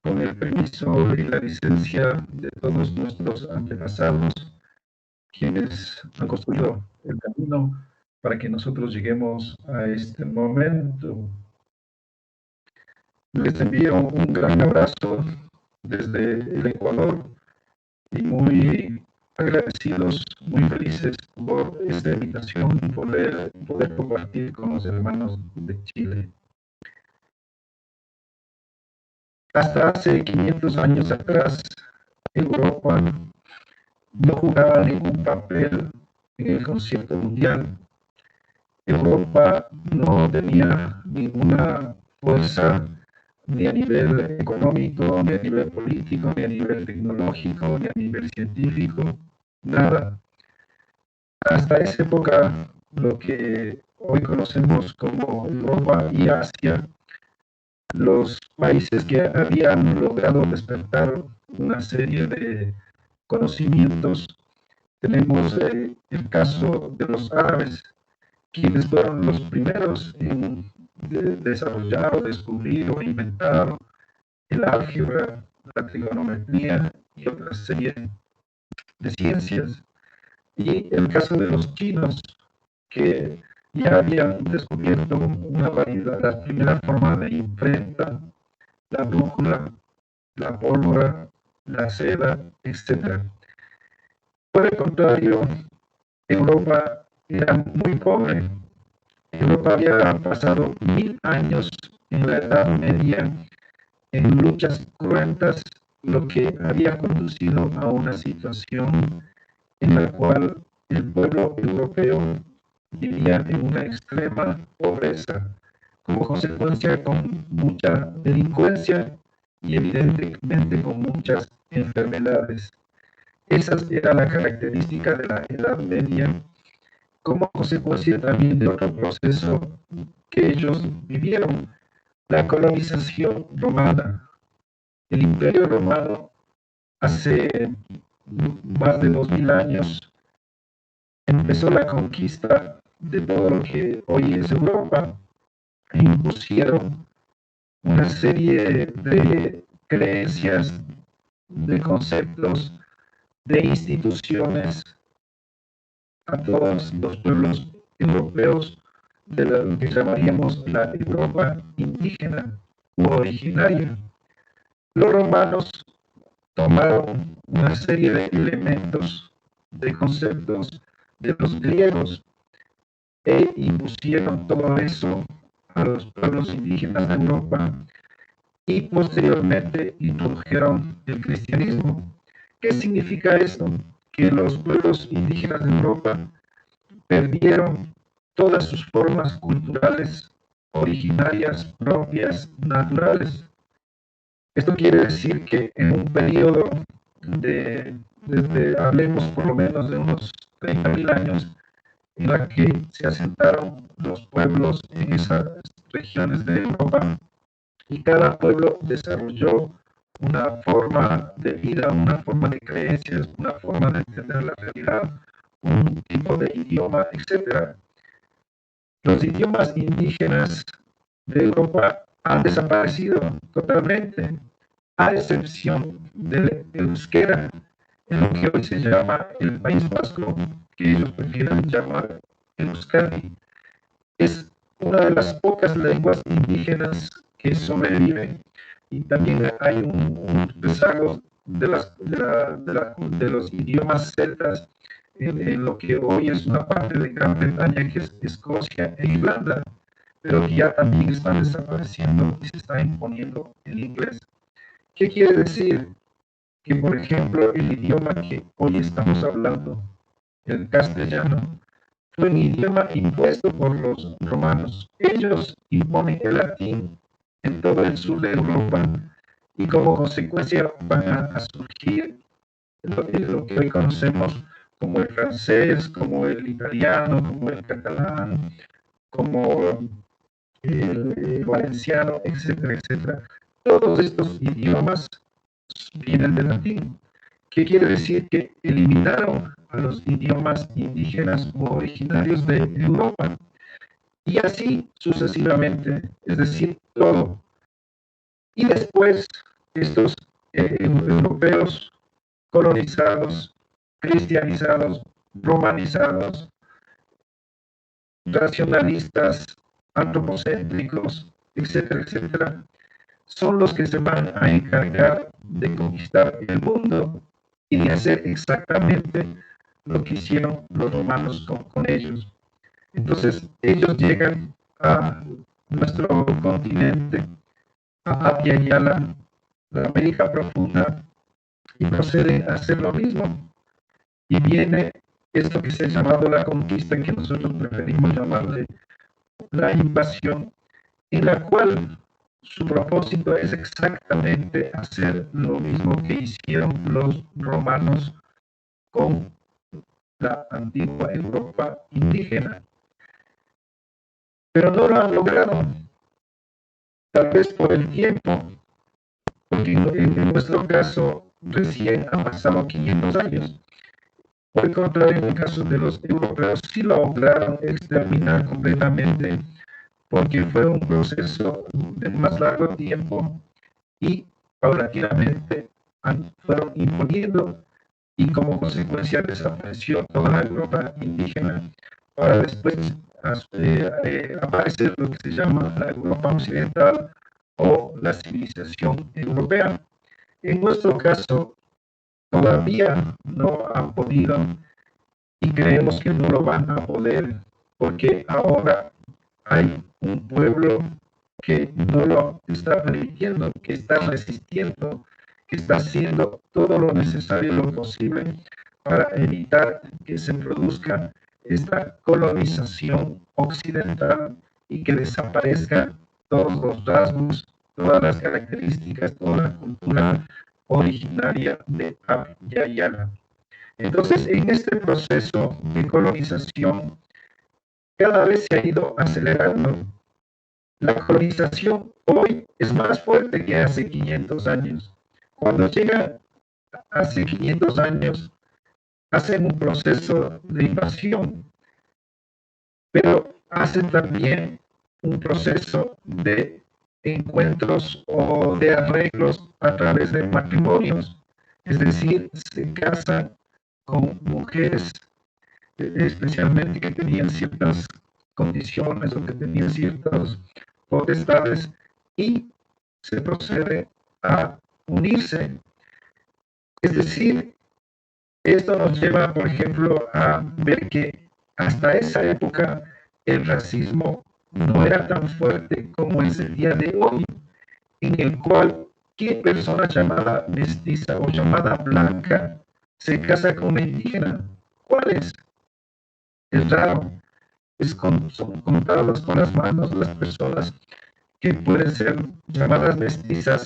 con el permiso y la licencia de todos nuestros antepasados, quienes han construido el camino para que nosotros lleguemos a este momento. Les envío un gran abrazo desde el Ecuador y muy agradecidos, muy felices por esta invitación y poder compartir con los hermanos de Chile. Hasta hace 500 años atrás, Europa no jugaba ningún papel en el concierto mundial. Europa no tenía ninguna fuerza ni a nivel económico, ni a nivel político, ni a nivel tecnológico, ni a nivel científico, nada. Hasta esa época, lo que hoy conocemos como Europa y Asia, los países que habían logrado despertar una serie de conocimientos. Tenemos el caso de los árabes, quienes fueron los primeros en desarrollar o descubrir o inventar el álgebra, la trigonometría y otra serie de ciencias. Y el caso de los chinos, que ya habían descubierto una variedad, la primera forma de imprenta, la brújula, la pólvora, la seda, etc. Por el contrario, Europa era muy pobre. Europa había pasado 1000 años en la Edad Media en luchas cruentas, lo que había conducido a una situación en la cual el pueblo europeo vivía en una extrema pobreza, como consecuencia con mucha delincuencia y evidentemente con muchas enfermedades. Esa era la característica de la Edad Media, como consecuencia también de otro proceso que ellos vivieron, la colonización romana. El Imperio Romano hace más de 2000 años empezó la conquista de todo lo que hoy es Europa e impusieron una serie de creencias, de conceptos, de instituciones a todos los pueblos europeos de lo que llamaríamos la Europa indígena u originaria. Los romanos tomaron una serie de elementos, de conceptos de los griegos e impusieron todo eso a los pueblos indígenas de Europa y posteriormente introdujeron el cristianismo. ¿Qué significa esto? Que los pueblos indígenas de Europa perdieron todas sus formas culturales originarias, propias, naturales. Esto quiere decir que en un periodo desde hablemos por lo menos de unos 30.000 años, en la que se asentaron los pueblos en esas regiones de Europa, y cada pueblo desarrolló una forma de vida, una forma de creencias, una forma de entender la realidad, un tipo de idioma, etc. Los idiomas indígenas de Europa han desaparecido totalmente, a excepción del euskera, en lo que hoy se llama el País Vasco, que ellos prefieren llamar Euskadi. Es una de las pocas lenguas indígenas que sobreviven, y también hay un rezago de los idiomas celtas en lo que hoy es una parte de Gran Bretaña, que es Escocia e Irlanda, pero que ya también están desapareciendo y se está imponiendo el inglés. ¿Qué quiere decir? Que, por ejemplo, el idioma que hoy estamos hablando, el castellano, fue un idioma impuesto por los romanos. Ellos imponen el latín en todo el sur de Europa y como consecuencia van a surgir lo que hoy conocemos como el francés, como el italiano, como el catalán, como el valenciano, etcétera, etcétera. Todos estos idiomas vienen del latín. ¿Qué quiere decir? Que eliminaron a los idiomas indígenas o originarios de Europa. Y así sucesivamente, es decir, todo. Y después, estos europeos colonizados, cristianizados, romanizados, racionalistas, antropocéntricos, etcétera, etcétera, son los que se van a encargar de conquistar el mundo y de hacer exactamente lo que hicieron los romanos con ellos. Entonces, ellos llegan a nuestro continente, a Apia Yala, la América profunda y procede a hacer lo mismo. Y viene esto que se ha llamado la conquista, que nosotros preferimos llamarle la invasión, en la cual su propósito es exactamente hacer lo mismo que hicieron los romanos con la antigua Europa indígena. Pero no lo han logrado, tal vez por el tiempo, porque en nuestro caso recién han pasado 500 años. Por el contrario, en el caso de los europeos sí lograron exterminar completamente, porque fue un proceso de más largo tiempo y paulatinamente fueron imponiendo, y como consecuencia desapareció toda la Europa indígena, para después aparecer lo que se llama la Europa occidental o la civilización europea. En nuestro caso, todavía no han podido y creemos que no lo van a poder, porque ahora hay un pueblo que no lo está permitiendo, que está resistiendo, que está haciendo todo lo necesario, lo posible, para evitar que se produzca esta colonización occidental y que desaparezca todos los rasgos, todas las características, toda la cultura originaria de Abya Yala. Entonces, en este proceso de colonización, cada vez se ha ido acelerando. La colonización hoy es más fuerte que hace 500 años. Cuando llega hace 500 años, hacen un proceso de invasión, pero hacen también un proceso de encuentros o de arreglos a través de matrimonios. Es decir, se casan con mujeres, especialmente que tenían ciertas condiciones o que tenían ciertas potestades, y se procede a unirse. Es decir, esto nos lleva, por ejemplo, a ver que hasta esa época el racismo no era tan fuerte como es el día de hoy, en el cual ¿qué persona llamada mestiza o llamada blanca se casa con una indígena? ¿Cuáles? Es raro. Son contados con las manos las personas que pueden ser llamadas mestizas,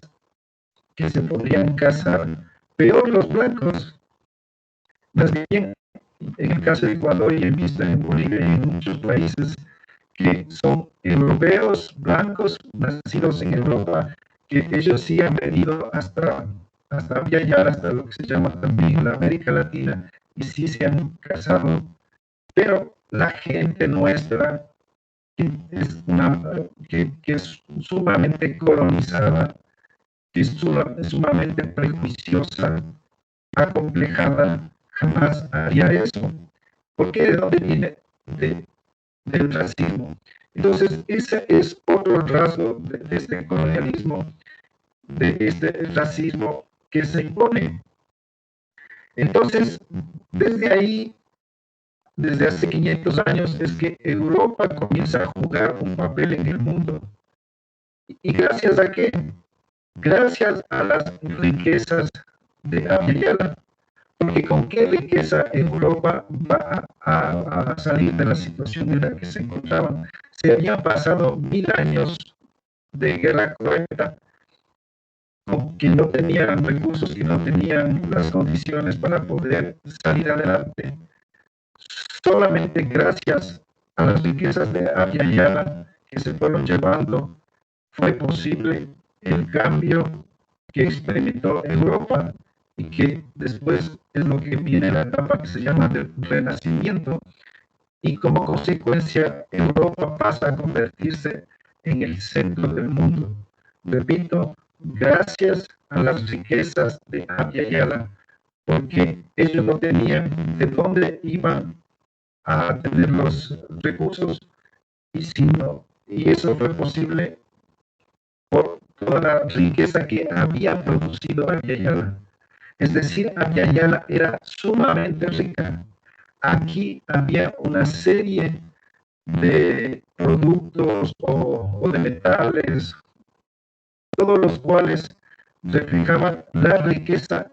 que se podrían casar. Peor los blancos. Más bien, en el caso de Ecuador y he visto en Bolivia y en muchos países que son europeos, blancos, nacidos en Europa, que ellos sí han venido hasta Abya, hasta lo que se llama también la América Latina, y sí se han casado. Pero la gente nuestra, que es sumamente colonizada, que es sumamente prejuiciosa, acomplejada, jamás haría eso. ¿Por qué? ¿De dónde viene? Del racismo. Entonces, ese es otro rasgo de este colonialismo, de este racismo que se impone. Entonces, desde ahí, desde hace 500 años, es que Europa comienza a jugar un papel en el mundo. ¿Y gracias a qué? Gracias a las riquezas de Abya Yala. Porque con qué riqueza Europa va a salir de la situación en la que se encontraban. Se habían pasado 1000 años de guerra cruenta, que no tenían recursos y no tenían las condiciones para poder salir adelante. Solamente gracias a las riquezas de Abya Yala que se fueron llevando fue posible el cambio que experimentó Europa, y que después es lo que viene la etapa que se llama del Renacimiento, y como consecuencia Europa pasa a convertirse en el centro del mundo. Repito, gracias a las riquezas de Abya Yala, porque ellos no tenían de dónde iban a tener los recursos, y eso fue posible por toda la riqueza que había producido Abya Yala. Es decir, Abya Yala era sumamente rica. Aquí había una serie de productos o de metales, todos los cuales reflejaban la riqueza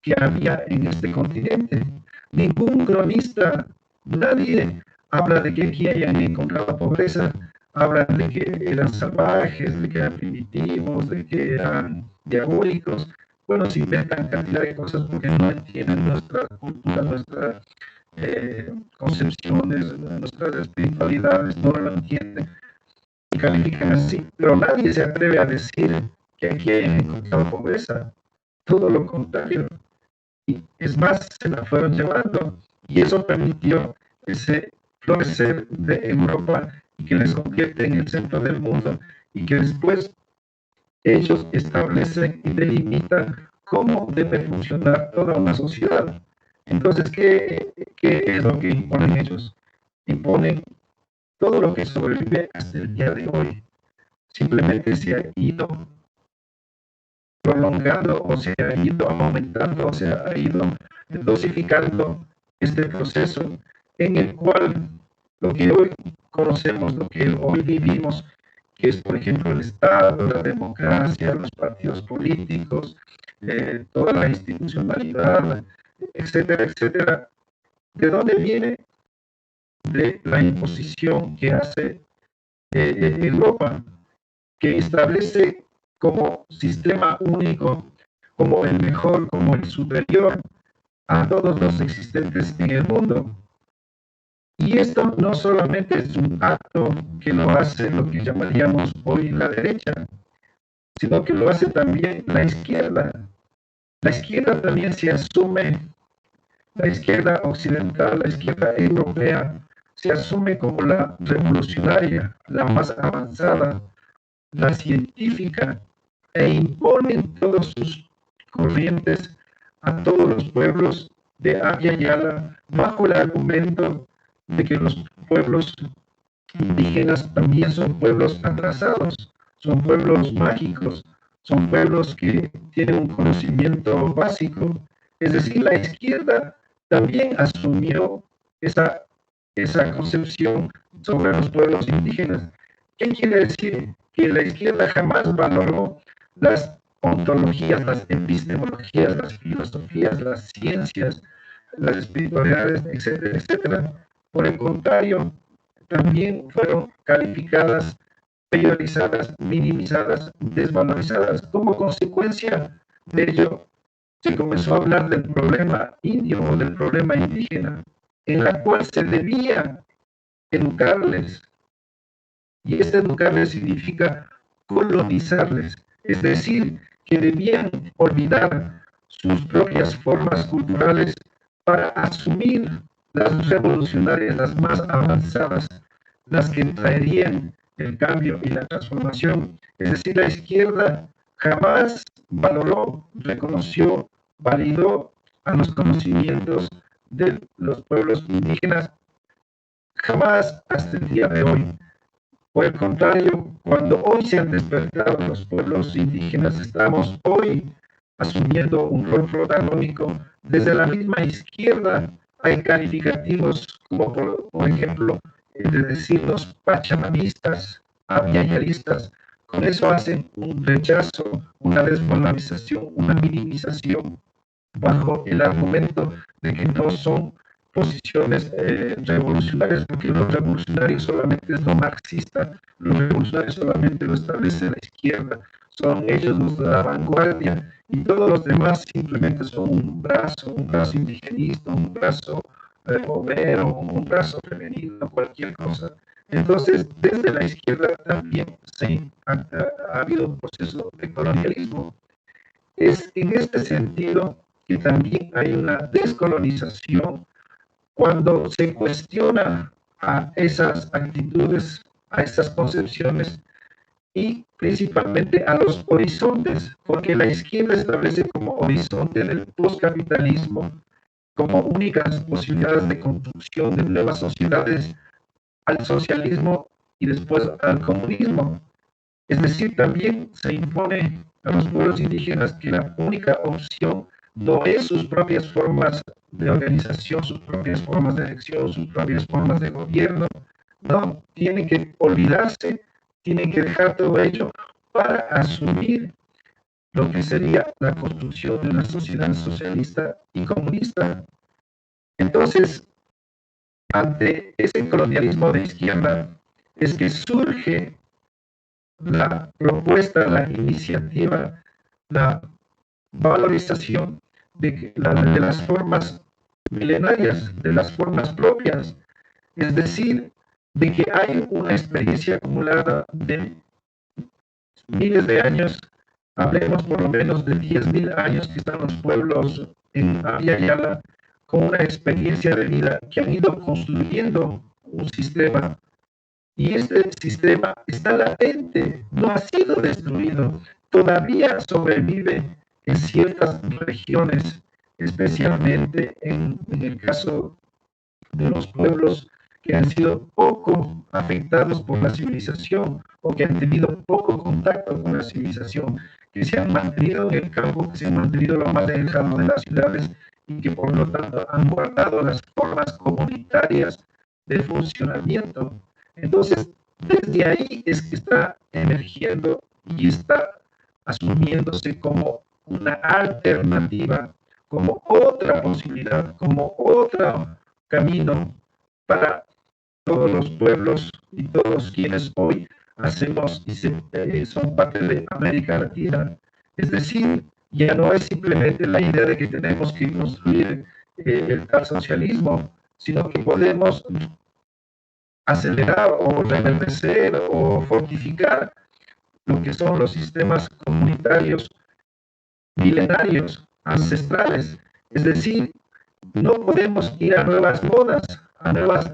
que había en este continente. Ningún cronista, nadie habla de que aquí hayan encontrado pobreza, hablan de que eran salvajes, de que eran primitivos, de que eran diabólicos. Bueno, se inventan cantidad de cosas porque no entienden nuestra cultura, nuestras concepciones, nuestras espiritualidades, no lo entienden y califican así. Pero nadie se atreve a decir que aquí hayan encontrado pobreza. Todo lo contrario. Y es más, se la fueron llevando. Y eso permitió ese florecer de Europa y que les convierte en el centro del mundo y que después ellos establecen y delimitan cómo debe funcionar toda una sociedad. Entonces, ¿qué es lo que imponen ellos? Imponen todo lo que sobrevive hasta el día de hoy. Simplemente se ha ido prolongando o se ha ido aumentando o se ha ido dosificando este proceso en el cual lo que hoy conocemos, lo que hoy vivimos, que es, por ejemplo, el Estado, la democracia, los partidos políticos, toda la institucionalidad, etcétera, etcétera. ¿De dónde viene? De la imposición que hace Europa, que establece como sistema único, como el mejor, como el superior a todos los existentes en el mundo. Y esto no solamente es un acto que lo hace lo que llamaríamos hoy la derecha, sino que lo hace también la izquierda. La izquierda también se asume, la izquierda occidental, la izquierda europea, se asume como la revolucionaria, la más avanzada, la científica, e imponen todas sus corrientes a todos los pueblos de Abya Yala bajo el argumento de que los pueblos indígenas también son pueblos atrasados, son pueblos mágicos, son pueblos que tienen un conocimiento básico. Es decir, la izquierda también asumió esa concepción sobre los pueblos indígenas. ¿Qué quiere decir? Que la izquierda jamás valoró las ontologías, las epistemologías, las filosofías, las ciencias, las espiritualidades, etcétera, etcétera. Por el contrario, también fueron calificadas, priorizadas, minimizadas, desvalorizadas. Como consecuencia de ello, se comenzó a hablar del problema indio o del problema indígena, en la cual se debía educarles. Y este educarles significa colonizarles, es decir, que debían olvidar sus propias formas culturales para asumir las revolucionarias, las más avanzadas, las que traerían el cambio y la transformación. Es decir, la izquierda jamás valoró, reconoció, validó a los conocimientos de los pueblos indígenas, jamás hasta el día de hoy. Por el contrario, cuando hoy se han despertado los pueblos indígenas, estamos hoy asumiendo un rol protagónico. Desde la misma izquierda hay calificativos como, por ejemplo, de decirnos pachamanistas, abyayaristas. Con eso hacen un rechazo, una desvalorización, una minimización, bajo el argumento de que no son posiciones revolucionarias, porque los revolucionarios solamente es lo marxista, los revolucionarios solamente lo establece la izquierda, son ellos los de la vanguardia, y todos los demás simplemente son un brazo indigenista, un brazo obrero, un brazo femenino, cualquier cosa. Entonces, desde la izquierda también ha habido un proceso de colonialismo. Es en este sentido que también hay una descolonización cuando se cuestiona a esas actitudes, a esas concepciones y principalmente a los horizontes, porque la izquierda establece como horizonte del postcapitalismo como únicas posibilidades de construcción de nuevas sociedades al socialismo y después al comunismo. Es decir, también se impone a los pueblos indígenas que la única opción no es sus propias formas de organización, sus propias formas de elección, sus propias formas de gobierno. No, tienen que olvidarse, tienen que dejar todo ello para asumir lo que sería la construcción de una sociedad socialista y comunista. Entonces, ante ese colonialismo de izquierda, es que surge la propuesta, la iniciativa, la valorización de las formas milenarias, de las formas propias, es decir, de que hay una experiencia acumulada de miles de años, hablemos por lo menos de 10.000 años que están los pueblos en Abya Yala con una experiencia de vida que han ido construyendo un sistema, y este sistema está latente, no ha sido destruido, todavía sobrevive en ciertas regiones, especialmente en el caso de los pueblos que han sido poco afectados por la civilización o que han tenido poco contacto con la civilización, que se han mantenido en el campo, que se han mantenido lo más alejado de las ciudades y que por lo tanto han guardado las formas comunitarias de funcionamiento. Entonces, desde ahí es que está emergiendo y está asumiéndose como una alternativa, como otra posibilidad, como otro camino para todos los pueblos y todos quienes hoy hacemos y son parte de América Latina. Es decir, ya no es simplemente la idea de que tenemos que construir el tal socialismo, sino que podemos acelerar o reverdecer o fortificar lo que son los sistemas comunitarios milenarios, ancestrales. Es decir, no podemos ir a nuevas modas, a nuevas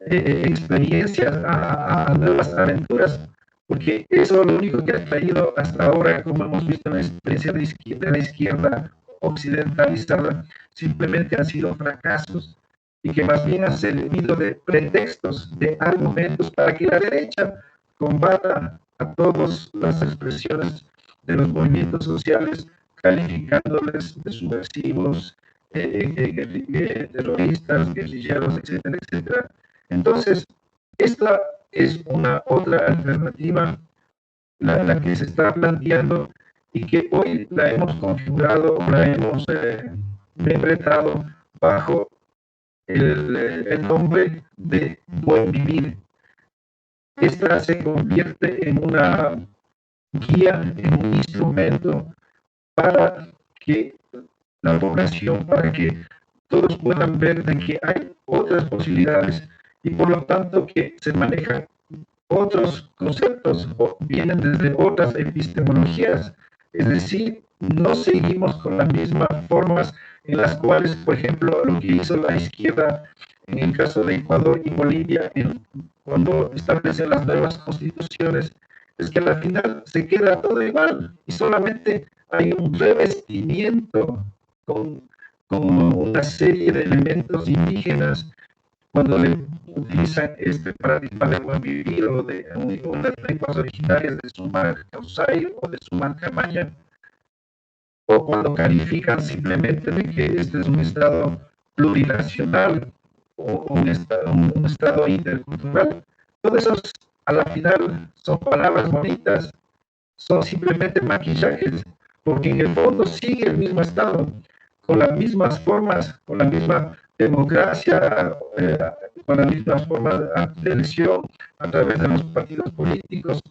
experiencias, a nuevas aventuras, porque eso lo único que ha traído hasta ahora, como hemos visto en la experiencia de la izquierda occidentalizada, simplemente han sido fracasos y que más bien han servido de pretextos, de argumentos para que la derecha combata a todas las expresiones de los movimientos sociales, calificándoles de subversivos, terroristas, guerrilleros, etcétera, etcétera. Entonces, esta es una otra alternativa, la que se está planteando y que hoy la hemos configurado, la hemos interpretado bajo el nombre de Buen Vivir. Esta se convierte en una guía, en un instrumento para que la población, para que todos puedan ver de que hay otras posibilidades y por lo tanto que se manejan otros conceptos o vienen desde otras epistemologías. Es decir, no seguimos con las mismas formas en las cuales, por ejemplo, lo que hizo la izquierda en el caso de Ecuador y Bolivia, cuando establecen las nuevas constituciones, es que al final se queda todo igual y solamente hay un revestimiento con una serie de elementos indígenas cuando le utilizan este paradigma de buen vivir o de unas lenguas originarias de Sumal Causay o de Sumal Camaña, o cuando califican simplemente de que este es un estado plurinacional o un estado intercultural. Todos esos a la final son palabras bonitas, son simplemente maquillajes, porque en el fondo sigue el mismo estado, con las mismas formas, con la misma democracia, con las mismas formas de elección a través de los partidos políticos,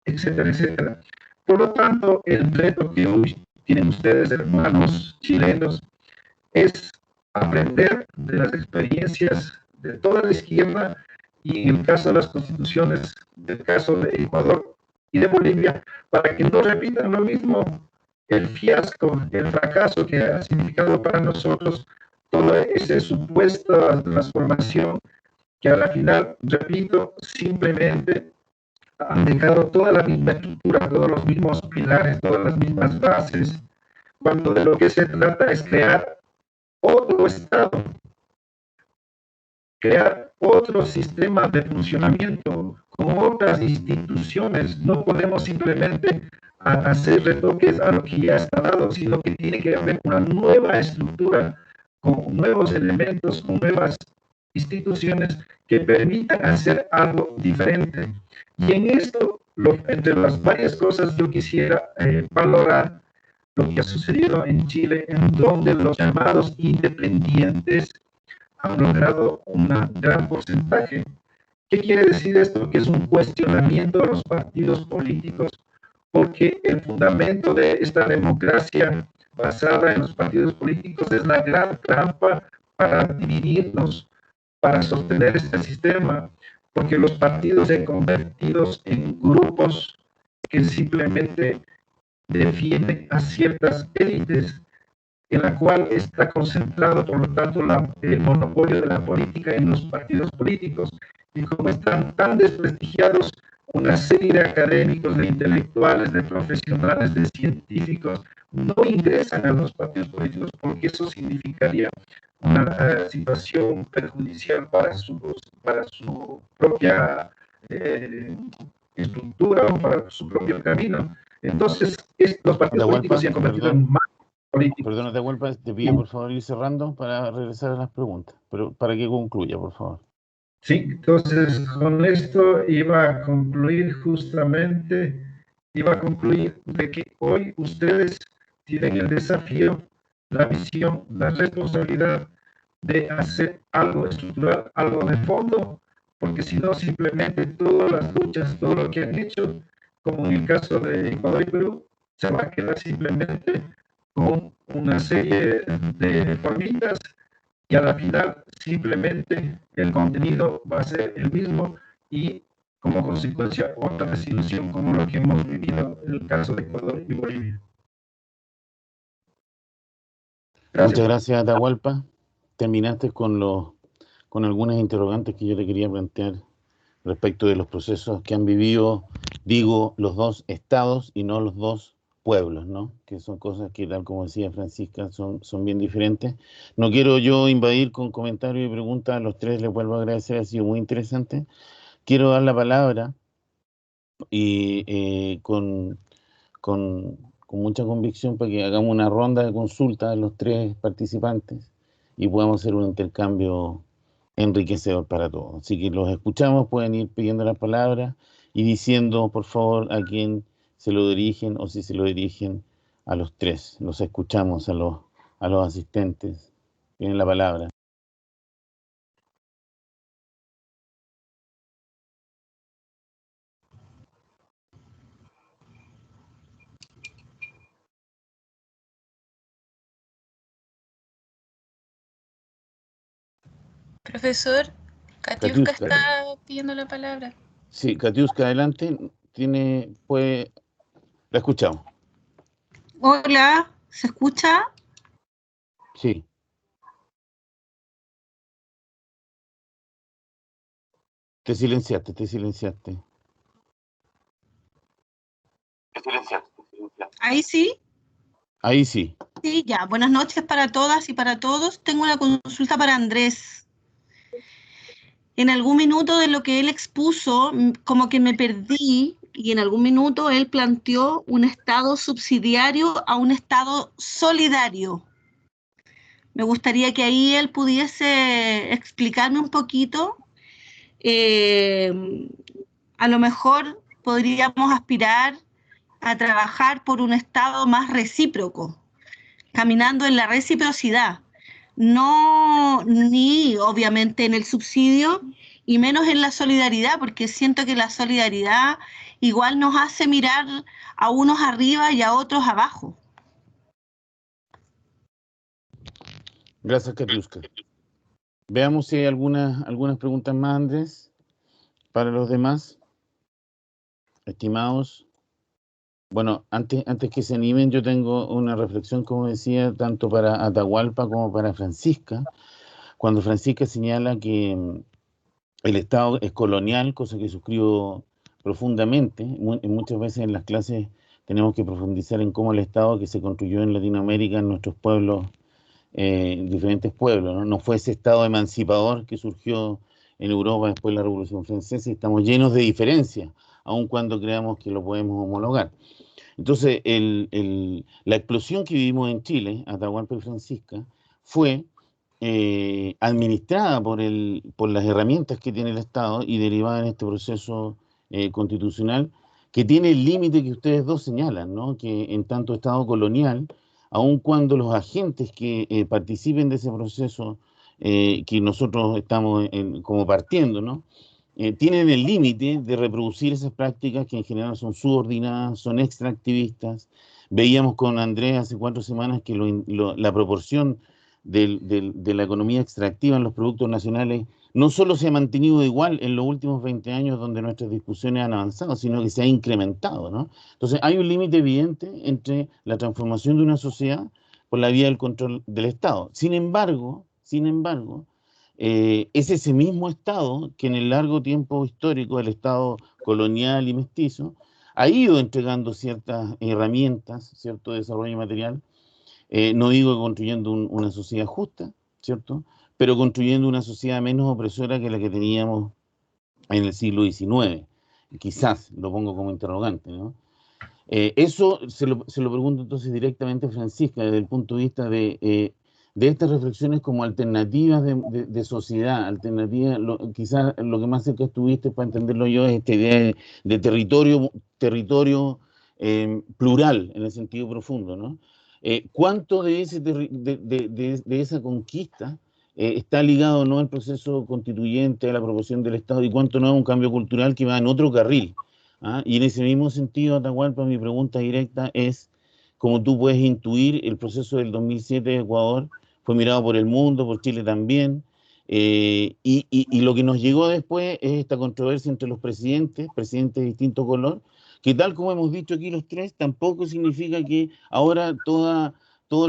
etcétera, etcétera. Por lo tanto, el reto que hoy tienen ustedes, hermanos chilenos, es aprender de las experiencias de toda la izquierda y en el caso de las constituciones, del caso de Ecuador y de Bolivia, para que no repitan lo mismo, el fiasco, el fracaso que ha significado para nosotros toda esa supuesta transformación que a la final, repito, simplemente han dejado toda la misma estructura, todos los mismos pilares, todas las mismas bases, cuando de lo que se trata es crear otro Estado, crear otro sistema de funcionamiento con otras instituciones. No podemos simplemente hacer retoques a lo que ya está dado, sino que tiene que haber una nueva estructura con nuevos elementos, con nuevas instituciones que permitan hacer algo diferente. Y en esto, entre las varias cosas, yo quisiera valorar lo que ha sucedido en Chile, en donde los llamados independientes han logrado un gran porcentaje. ¿Qué quiere decir esto? Que es un cuestionamiento a los partidos políticos, porque el fundamento de esta democracia basada en los partidos políticos es la gran trampa para dividirnos, para sostener este sistema, porque los partidos se han convertido en grupos que simplemente defienden a ciertas élites, en la cual está concentrado, por lo tanto, el monopolio de la política en los partidos políticos. Y como están tan desprestigiados, una serie de académicos, de intelectuales, de profesionales, de científicos, no ingresan a los partidos políticos porque eso significaría una situación perjudicial para su propia estructura o para su propio camino. Entonces, los partidos políticos se han convertido en más políticos. Perdón, Atahualpa, te pido por favor ir cerrando para regresar a las preguntas, pero para que concluya, por favor. Sí, entonces con esto iba a concluir de que hoy ustedes tienen el desafío, la visión, la responsabilidad de hacer algo estructural, algo de fondo, porque si no, simplemente todas las luchas, todo lo que han hecho, como en el caso de Ecuador y Perú, se va a quedar simplemente con una serie de formitas y a la final simplemente el contenido va a ser el mismo y como consecuencia otra desilusión como lo que hemos vivido en el caso de Ecuador y Bolivia. Muchas gracias, Atahualpa. Terminaste con algunas interrogantes que yo te quería plantear respecto de los procesos que han vivido, digo, los dos estados y no los dos pueblos, ¿no? Que son cosas que, tal como decía Francisca, son bien diferentes. No quiero yo invadir con comentarios y preguntas, a los tres les vuelvo a agradecer, ha sido muy interesante. Quiero dar la palabra y con mucha convicción para que hagamos una ronda de consultas a los tres participantes y podamos hacer un intercambio enriquecedor para todos. Así que los escuchamos, pueden ir pidiendo la palabra y diciendo, por favor, a quién se lo dirigen o si se lo dirigen a los tres. Los escuchamos a los asistentes. Tienen la palabra. Profesor, Katiuska está pidiendo la palabra. Sí, Katiuska, adelante. La escuchamos. Hola, ¿se escucha? Sí. Te silenciaste. ¿Ahí sí? Ahí sí. Sí, ya. Buenas noches para todas y para todos. Tengo una consulta para Andrés. En algún minuto de lo que él expuso, como que me perdí, y en algún minuto él planteó un Estado subsidiario a un Estado solidario. Me gustaría que ahí él pudiese explicarme un poquito. A lo mejor podríamos aspirar a trabajar por un Estado más recíproco, caminando en la reciprocidad, no ni obviamente en el subsidio y menos en la solidaridad, porque siento que la solidaridad igual nos hace mirar a unos arriba y a otros abajo. Gracias, Katiuska. Veamos si hay algunas preguntas más, Andrés, para los demás. Estimados. Bueno, antes que se animen, yo tengo una reflexión, como decía, tanto para Atahualpa como para Francisca. Cuando Francisca señala que el Estado es colonial, cosa que suscribo profundamente, muchas veces en las clases tenemos que profundizar en cómo el Estado que se construyó en Latinoamérica, en nuestros pueblos, diferentes pueblos, ¿no? No fue ese Estado emancipador que surgió en Europa después de la Revolución Francesa, y estamos llenos de diferencias, aun cuando creamos que lo podemos homologar. Entonces, la explosión que vivimos en Chile, Atahualpa y Francisca, fue administrada por las herramientas que tiene el Estado y derivada en este proceso constitucional que tiene el límite que ustedes dos señalan, ¿no? Que en tanto Estado colonial, aun cuando los agentes que participen de ese proceso que nosotros estamos como partiendo, ¿no? Tienen el límite de reproducir esas prácticas que en general son subordinadas, son extractivistas. Veíamos con Andrés hace 4 semanas que la proporción de la economía extractiva en los productos nacionales no solo se ha mantenido igual en los últimos 20 años donde nuestras discusiones han avanzado, sino que se ha incrementado, ¿no? Entonces hay un límite evidente entre la transformación de una sociedad por la vía del control del Estado. Sin embargo, es ese mismo Estado que en el largo tiempo histórico, el Estado colonial y mestizo, ha ido entregando ciertas herramientas, cierto desarrollo material, no digo que construyendo una sociedad justa, ¿cierto? Pero construyendo una sociedad menos opresora que la que teníamos en el siglo XIX. Quizás, lo pongo como interrogante, ¿no? Eso se lo pregunto entonces directamente a Francisca, desde el punto de vista de estas reflexiones como alternativas de sociedad, alternativas, quizás lo que más cerca estuviste para entenderlo yo es esta idea de territorio plural en el sentido profundo, ¿no? ¿Cuánto de esa conquista está ligado no al proceso constituyente, a la proporción del Estado, y cuánto no a un cambio cultural que va en otro carril? ¿Ah? Y en ese mismo sentido, Atahualpa, mi pregunta directa es, como tú puedes intuir, el proceso del 2007 de Ecuador fue mirado por el mundo, por Chile también, y lo que nos llegó después es esta controversia entre los presidentes de distinto color, que tal como hemos dicho aquí los tres, tampoco significa que ahora todos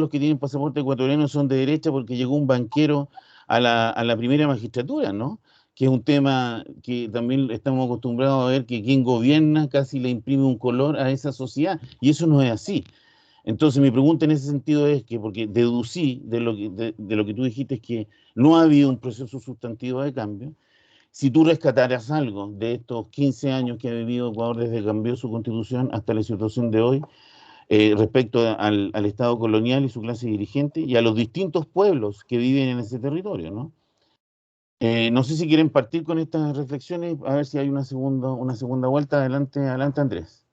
los que tienen pasaporte ecuatoriano son de derecha porque llegó un banquero a la primera magistratura, ¿no? Que es un tema que también estamos acostumbrados a ver que quien gobierna casi le imprime un color a esa sociedad, y eso no es así. Entonces mi pregunta en ese sentido es que, porque deducí de lo que tú dijiste, es que no ha habido un proceso sustantivo de cambio. Si tú rescataras algo de estos 15 años que ha vivido Ecuador desde que cambió su constitución hasta la situación de hoy, respecto al Estado colonial y su clase dirigente, y a los distintos pueblos que viven en ese territorio, ¿no? No sé si quieren partir con estas reflexiones, a ver si hay una segunda vuelta. Adelante, Andrés.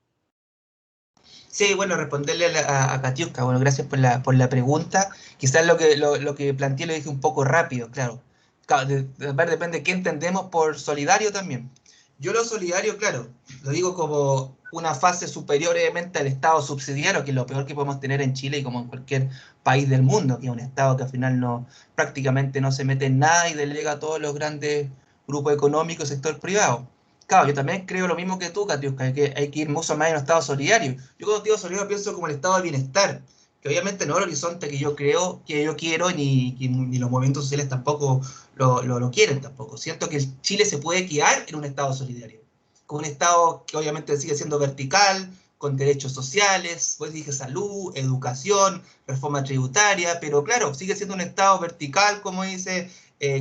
Sí, bueno, responderle a Katiuska, bueno, gracias por la pregunta. Quizás lo que planteé lo dije un poco rápido, claro. Claro, depende de qué entendemos por solidario también. Yo lo solidario, claro, lo digo como una fase superior obviamente al Estado subsidiario, que es lo peor que podemos tener en Chile y como en cualquier país del mundo, que es un Estado que al final prácticamente no se mete en nada y delega a todos los grandes grupos económicos, sector privado. Claro, yo también creo lo mismo que tú, Katiuska, que hay que ir mucho más en un estado solidario. Yo cuando digo solidario pienso como el estado de bienestar, que obviamente no es el horizonte que yo creo, que yo quiero, ni los movimientos sociales tampoco lo quieren tampoco. Siento que Chile se puede quedar en un estado solidario, con un estado que obviamente sigue siendo vertical, con derechos sociales, pues dije salud, educación, reforma tributaria, pero claro, sigue siendo un estado vertical, como dice,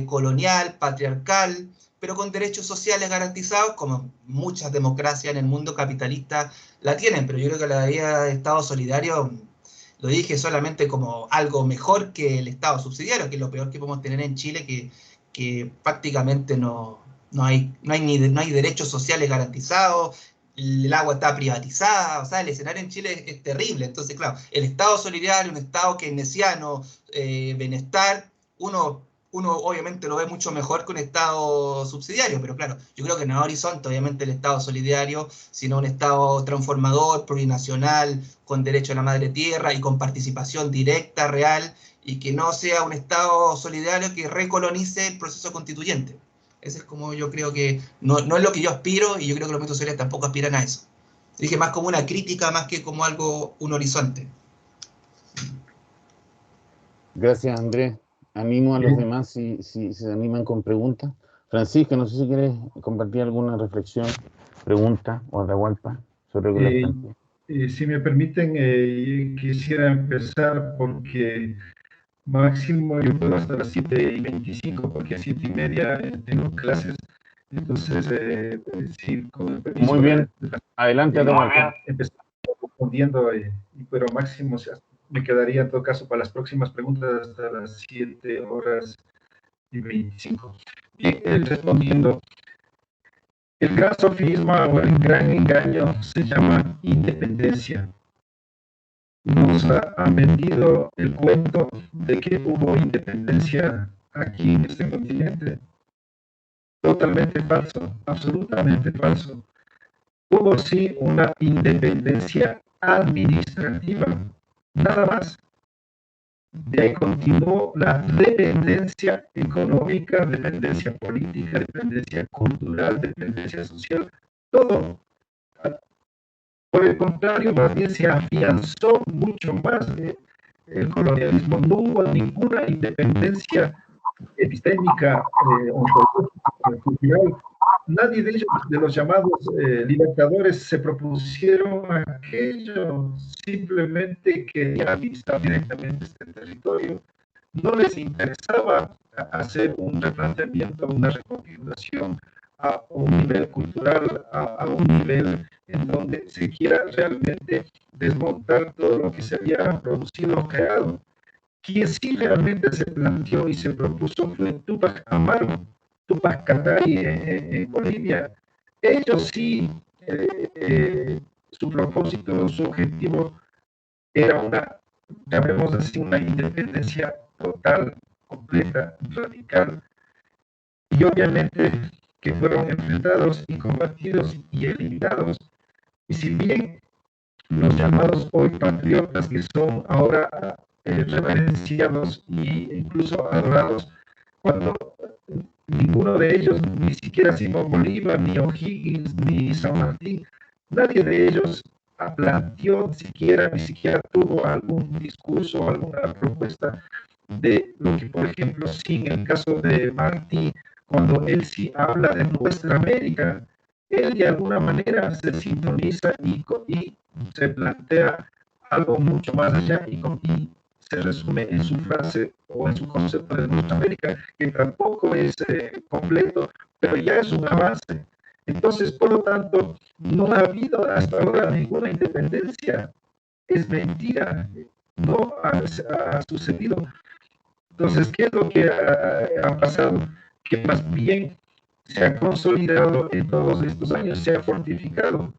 colonial, patriarcal, pero con derechos sociales garantizados, como muchas democracias en el mundo capitalista la tienen. Pero yo creo que la idea de Estado solidario, lo dije solamente como algo mejor que el Estado subsidiario, que es lo peor que podemos tener en Chile, que prácticamente no hay derechos sociales garantizados, el agua está privatizada, o sea, el escenario en Chile es terrible. Entonces, claro, el Estado solidario, un Estado keynesiano, bienestar, uno obviamente lo ve mucho mejor que un Estado subsidiario, pero claro, yo creo que no es horizonte obviamente el Estado solidario, sino un Estado transformador, plurinacional, con derecho a la madre tierra y con participación directa, real, y que no sea un Estado solidario que recolonice el proceso constituyente. Ese es como yo creo que no es lo que yo aspiro, y yo creo que los movimientos sociales tampoco aspiran a eso. Dije más como una crítica, más que como algo, un horizonte. Gracias, Andrés. Animo a los demás si se animan con preguntas. Francisca, no sé si quieres compartir alguna reflexión, pregunta o Atahualpa sobre lo que les planteé. Si me permiten, quisiera empezar porque máximo yo puedo hasta las 7:25, porque a 7:30 tengo clases. Entonces, sí, con el permiso. Muy bien, adelante, Atahualpa. Empezar respondiendo, pero máximo me quedaría en todo caso para las próximas preguntas hasta las 7:25. Bien, respondiendo, El gran sofisma o el gran engaño se llama independencia. Nos han vendido el cuento de que hubo independencia aquí en este continente. Totalmente falso, absolutamente falso. Hubo sí una independencia administrativa, nada más. De ahí continuó la dependencia económica, dependencia política, dependencia cultural, dependencia social, todo. Por el contrario, más bien se afianzó mucho más el colonialismo. No hubo ninguna independencia epistémica, ontológica, cultural. Nadie de ellos, de los llamados libertadores, se propusieron aquello. Simplemente querían administrar directamente este territorio. No les interesaba hacer un replanteamiento, una reconfiguración a un nivel cultural, a un nivel en donde se quiera realmente desmontar todo lo que se había producido o creado. Quien sí realmente se planteó y se propuso fue Tupac Amaru, Tupac Katari en Bolivia. Ellos sí, su propósito, su objetivo era una, llamemos así, una independencia total, completa, radical. Y obviamente que fueron enfrentados y combatidos y eliminados. Y si bien los llamados hoy patriotas, que son ahora reverenciados e incluso adorados, cuando ninguno de ellos, ni siquiera Simón Bolívar, ni O'Higgins, ni San Martín, nadie de ellos planteó ni siquiera tuvo algún discurso, alguna propuesta de lo que, por ejemplo, sí, en el caso de Martí, cuando él sí habla de nuestra América, él de alguna manera se sintoniza y se plantea algo mucho más allá y se resume en su frase o en su concepto de nuestra América, que tampoco es completo, pero ya es un avance. Entonces, por lo tanto, no ha habido hasta ahora ninguna independencia. Es mentira, no ha sucedido. Entonces, ¿qué es lo que ha pasado? Que más bien se ha consolidado en todos estos años, se ha fortificado.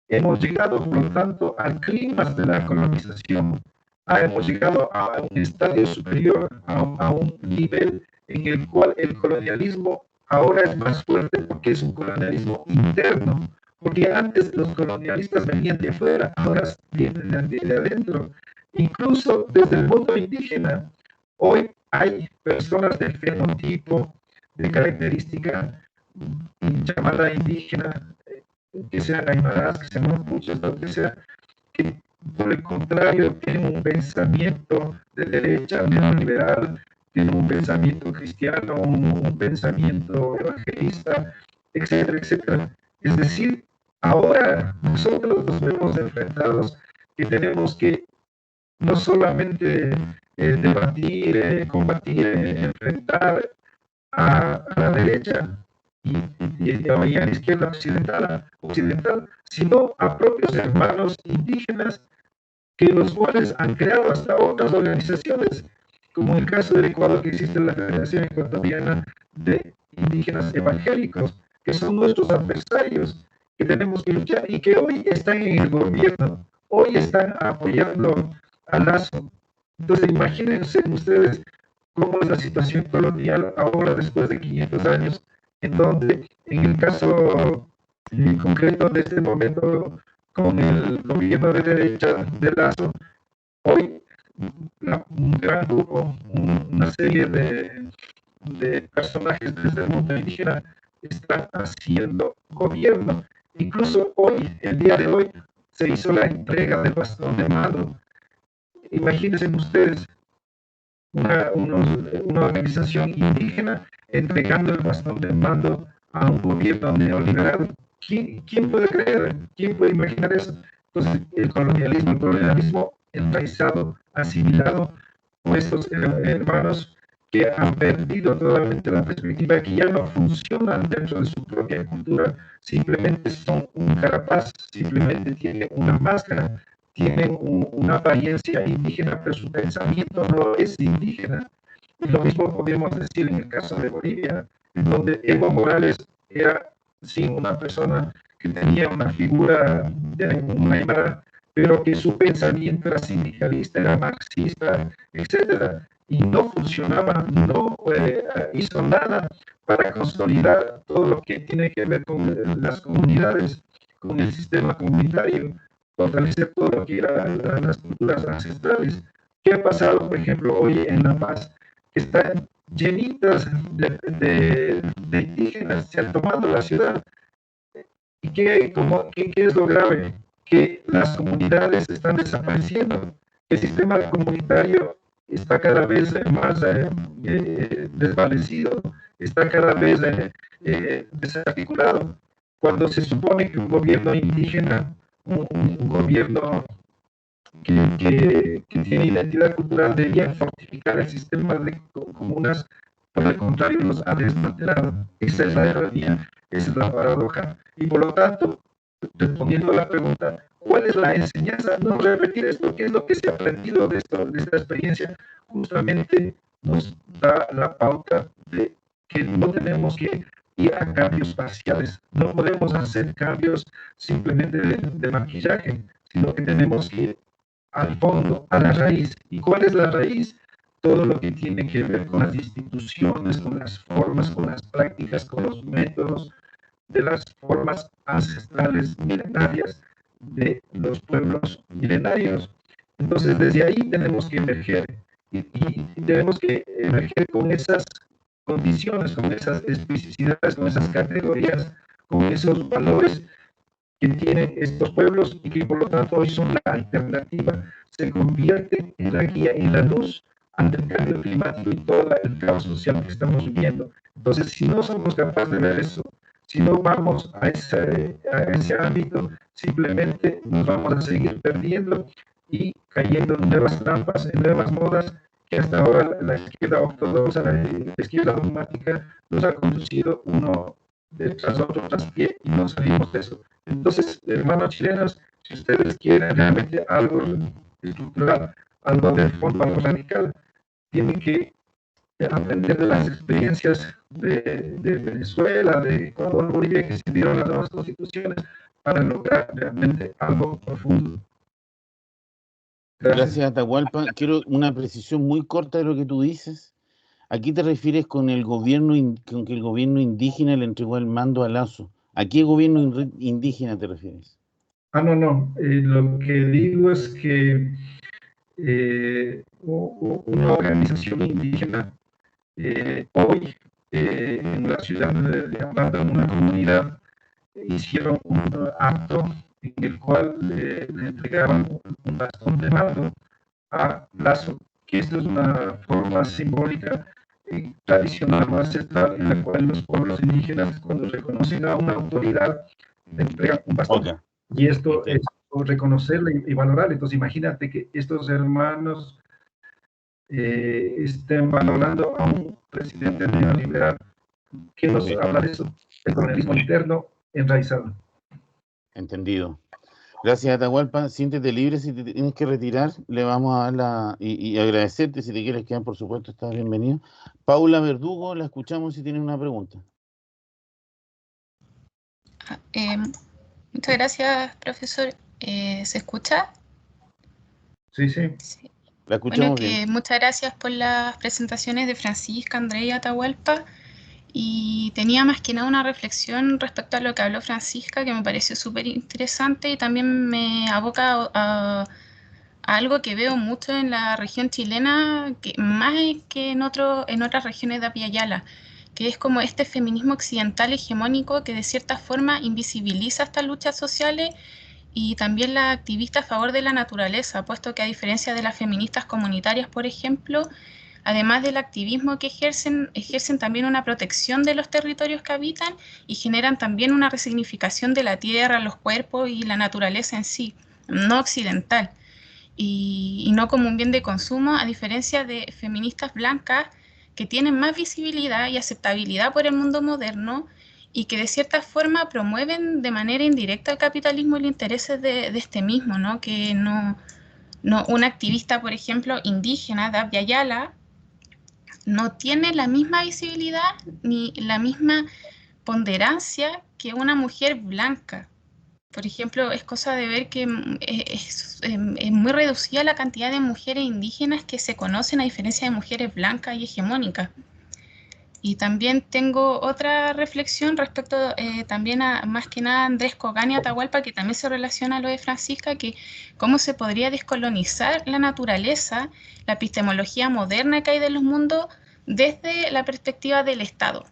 Hemos llegado, por lo tanto, al clímax de la colonización. Hemos llegado a un estadio superior, a un nivel en el cual el colonialismo ahora es más fuerte porque es un colonialismo interno. Porque antes los colonialistas venían de fuera, ahora vienen de adentro. Incluso desde el mundo indígena, hoy hay personas de fenotipo, de característica llamada indígena, que sean aymaras, que sean mapuches, lo que sea, que por el contrario tienen un pensamiento de derecha, neoliberal, tienen un pensamiento cristiano, un pensamiento evangelista, etcétera, etcétera. Es decir, ahora nosotros nos vemos enfrentados que tenemos que no solamente debatir, combatir, enfrentar a la derecha y a la izquierda occidental, sino a propios hermanos indígenas que los cuales han creado hasta otras organizaciones, como en el caso del Ecuador, que existe la Federación Ecuatoriana de Indígenas Evangélicos, que son nuestros adversarios, que tenemos que luchar y que hoy están en el gobierno, hoy están apoyando a Lazo. Entonces imagínense ustedes cómo es la situación colonial ahora después de 500 años, en donde en el caso concreto de este momento con el gobierno de derecha de Lazo, hoy un gran grupo, una serie de personajes desde el mundo indígena están haciendo gobierno. Incluso hoy, el día de hoy, se hizo la entrega del bastón de mando. Imagínense ustedes una organización indígena entregando el bastón de mando a un gobierno neoliberal. ¿Quién puede creer? ¿Quién puede imaginar eso? Entonces, el colonialismo enraizado, asimilado por estos hermanos que han perdido totalmente la perspectiva, que ya no funcionan dentro de su propia cultura, simplemente son un carapaz, simplemente tienen una máscara, tienen una apariencia indígena, pero su pensamiento no es indígena. Y lo mismo podemos decir en el caso de Bolivia, en donde Evo Morales era sin una persona que tenía una figura de un aymara, pero que su pensamiento era sindicalista, era marxista, etc. Y no funcionaba, no hizo nada para consolidar todo lo que tiene que ver con las comunidades, con el sistema comunitario, fortalecer todo lo que eran las culturas ancestrales. ¿Qué ha pasado, por ejemplo, hoy en La Paz? Están llenitas de indígenas, se han tomado la ciudad. ¿Y qué es lo grave? Que las comunidades están desapareciendo. El sistema comunitario está cada vez más desvanecido, está cada vez desarticulado. Cuando se supone que un gobierno indígena, un gobierno que tiene identidad cultural debía fortificar el sistema de comunas, por el contrario, los ha desmantelado. Esa es la ironía, esa es la paradoja. Y por lo tanto, respondiendo a la pregunta, ¿cuál es la enseñanza? No repetir esto, ¿qué es lo que se ha aprendido de esta experiencia? Justamente nos da la pauta de que no tenemos que ir a cambios parciales, no podemos hacer cambios simplemente de maquillaje, sino que tenemos que ir al fondo, a la raíz. ¿Y cuál es la raíz? Todo lo que tiene que ver con las instituciones, con las formas, con las prácticas, con los métodos de las formas ancestrales milenarias de los pueblos milenarios. Entonces, desde ahí tenemos que emerger y tenemos que emerger con esas condiciones, con esas especificidades, con esas categorías, con esos valores que tienen estos pueblos y que por lo tanto hoy son la alternativa, se convierten en la guía, en la luz ante el cambio climático y todo el caos social que estamos viviendo. Entonces, si no somos capaces de ver eso, si no vamos a ese ámbito, simplemente nos vamos a seguir perdiendo y cayendo en nuevas trampas, en nuevas modas que hasta ahora la izquierda ortodoxa, la izquierda dogmática nos ha conducido uno tras otro, tras pie, y no salimos de eso. Entonces, hermanos chilenos, si ustedes quieren realmente algo estructural, algo de fondo, algo radical, tienen que aprender de las experiencias de Venezuela, de Ecuador, Bolivia, que se dieron las nuevas constituciones para lograr realmente algo profundo. Gracias, Atahualpa. Quiero una precisión muy corta de lo que tú dices. ¿A qué te refieres con el gobierno, con que el gobierno indígena le entregó el mando a Lasso? ¿A qué gobierno indígena te refieres? No. Lo que digo es que una organización indígena hoy en la ciudad de Ambato, en una comunidad, hicieron un acto en el cual le entregaban un bastón de mando a Lasso, que esto es una forma simbólica tradicional o ancestral en la cual los pueblos indígenas, cuando reconocen a una autoridad, le entregan un bastón. Okay. Y esto es reconocerle y valorarle. Entonces imagínate que estos hermanos estén valorando a un presidente neoliberal. ¿Qué nos habla de eso? El colonialismo interno enraizado. Entendido. Gracias, Atahualpa. Siéntete libre si te tienes que retirar. Le vamos a dar y agradecerte. Si te quieres quedar, por supuesto, estás bienvenido. Paula Verdugo, la escuchamos si tienes una pregunta. Muchas gracias, profesor. ¿Se escucha? Sí. La escuchamos bien. Muchas gracias por las presentaciones de Francisca, Andrea y Atahualpa. Y tenía más que nada una reflexión respecto a lo que habló Francisca, que me pareció súper interesante y también me aboca a algo que veo mucho en la región chilena, que más que en otras regiones de Abya Yala, que es como este feminismo occidental hegemónico que de cierta forma invisibiliza estas luchas sociales y también la activista a favor de la naturaleza, puesto que a diferencia de las feministas comunitarias, por ejemplo, además del activismo que ejercen también una protección de los territorios que habitan y generan también una resignificación de la tierra, los cuerpos y la naturaleza en sí, no occidental, y no como un bien de consumo, a diferencia de feministas blancas que tienen más visibilidad y aceptabilidad por el mundo moderno y que de cierta forma promueven de manera indirecta el capitalismo y los intereses de este mismo, ¿no? Que no una activista, por ejemplo, indígena de Abya Yala, no tiene la misma visibilidad ni la misma ponderancia que una mujer blanca. Por ejemplo, es cosa de ver que es muy reducida la cantidad de mujeres indígenas que se conocen a diferencia de mujeres blancas y hegemónicas. Y también tengo otra reflexión respecto también a, más que nada, Andrés Cogani Atahualpa, que también se relaciona a lo de Francisca, que cómo se podría descolonizar la naturaleza, la epistemología moderna que hay de los mundos desde la perspectiva del Estado.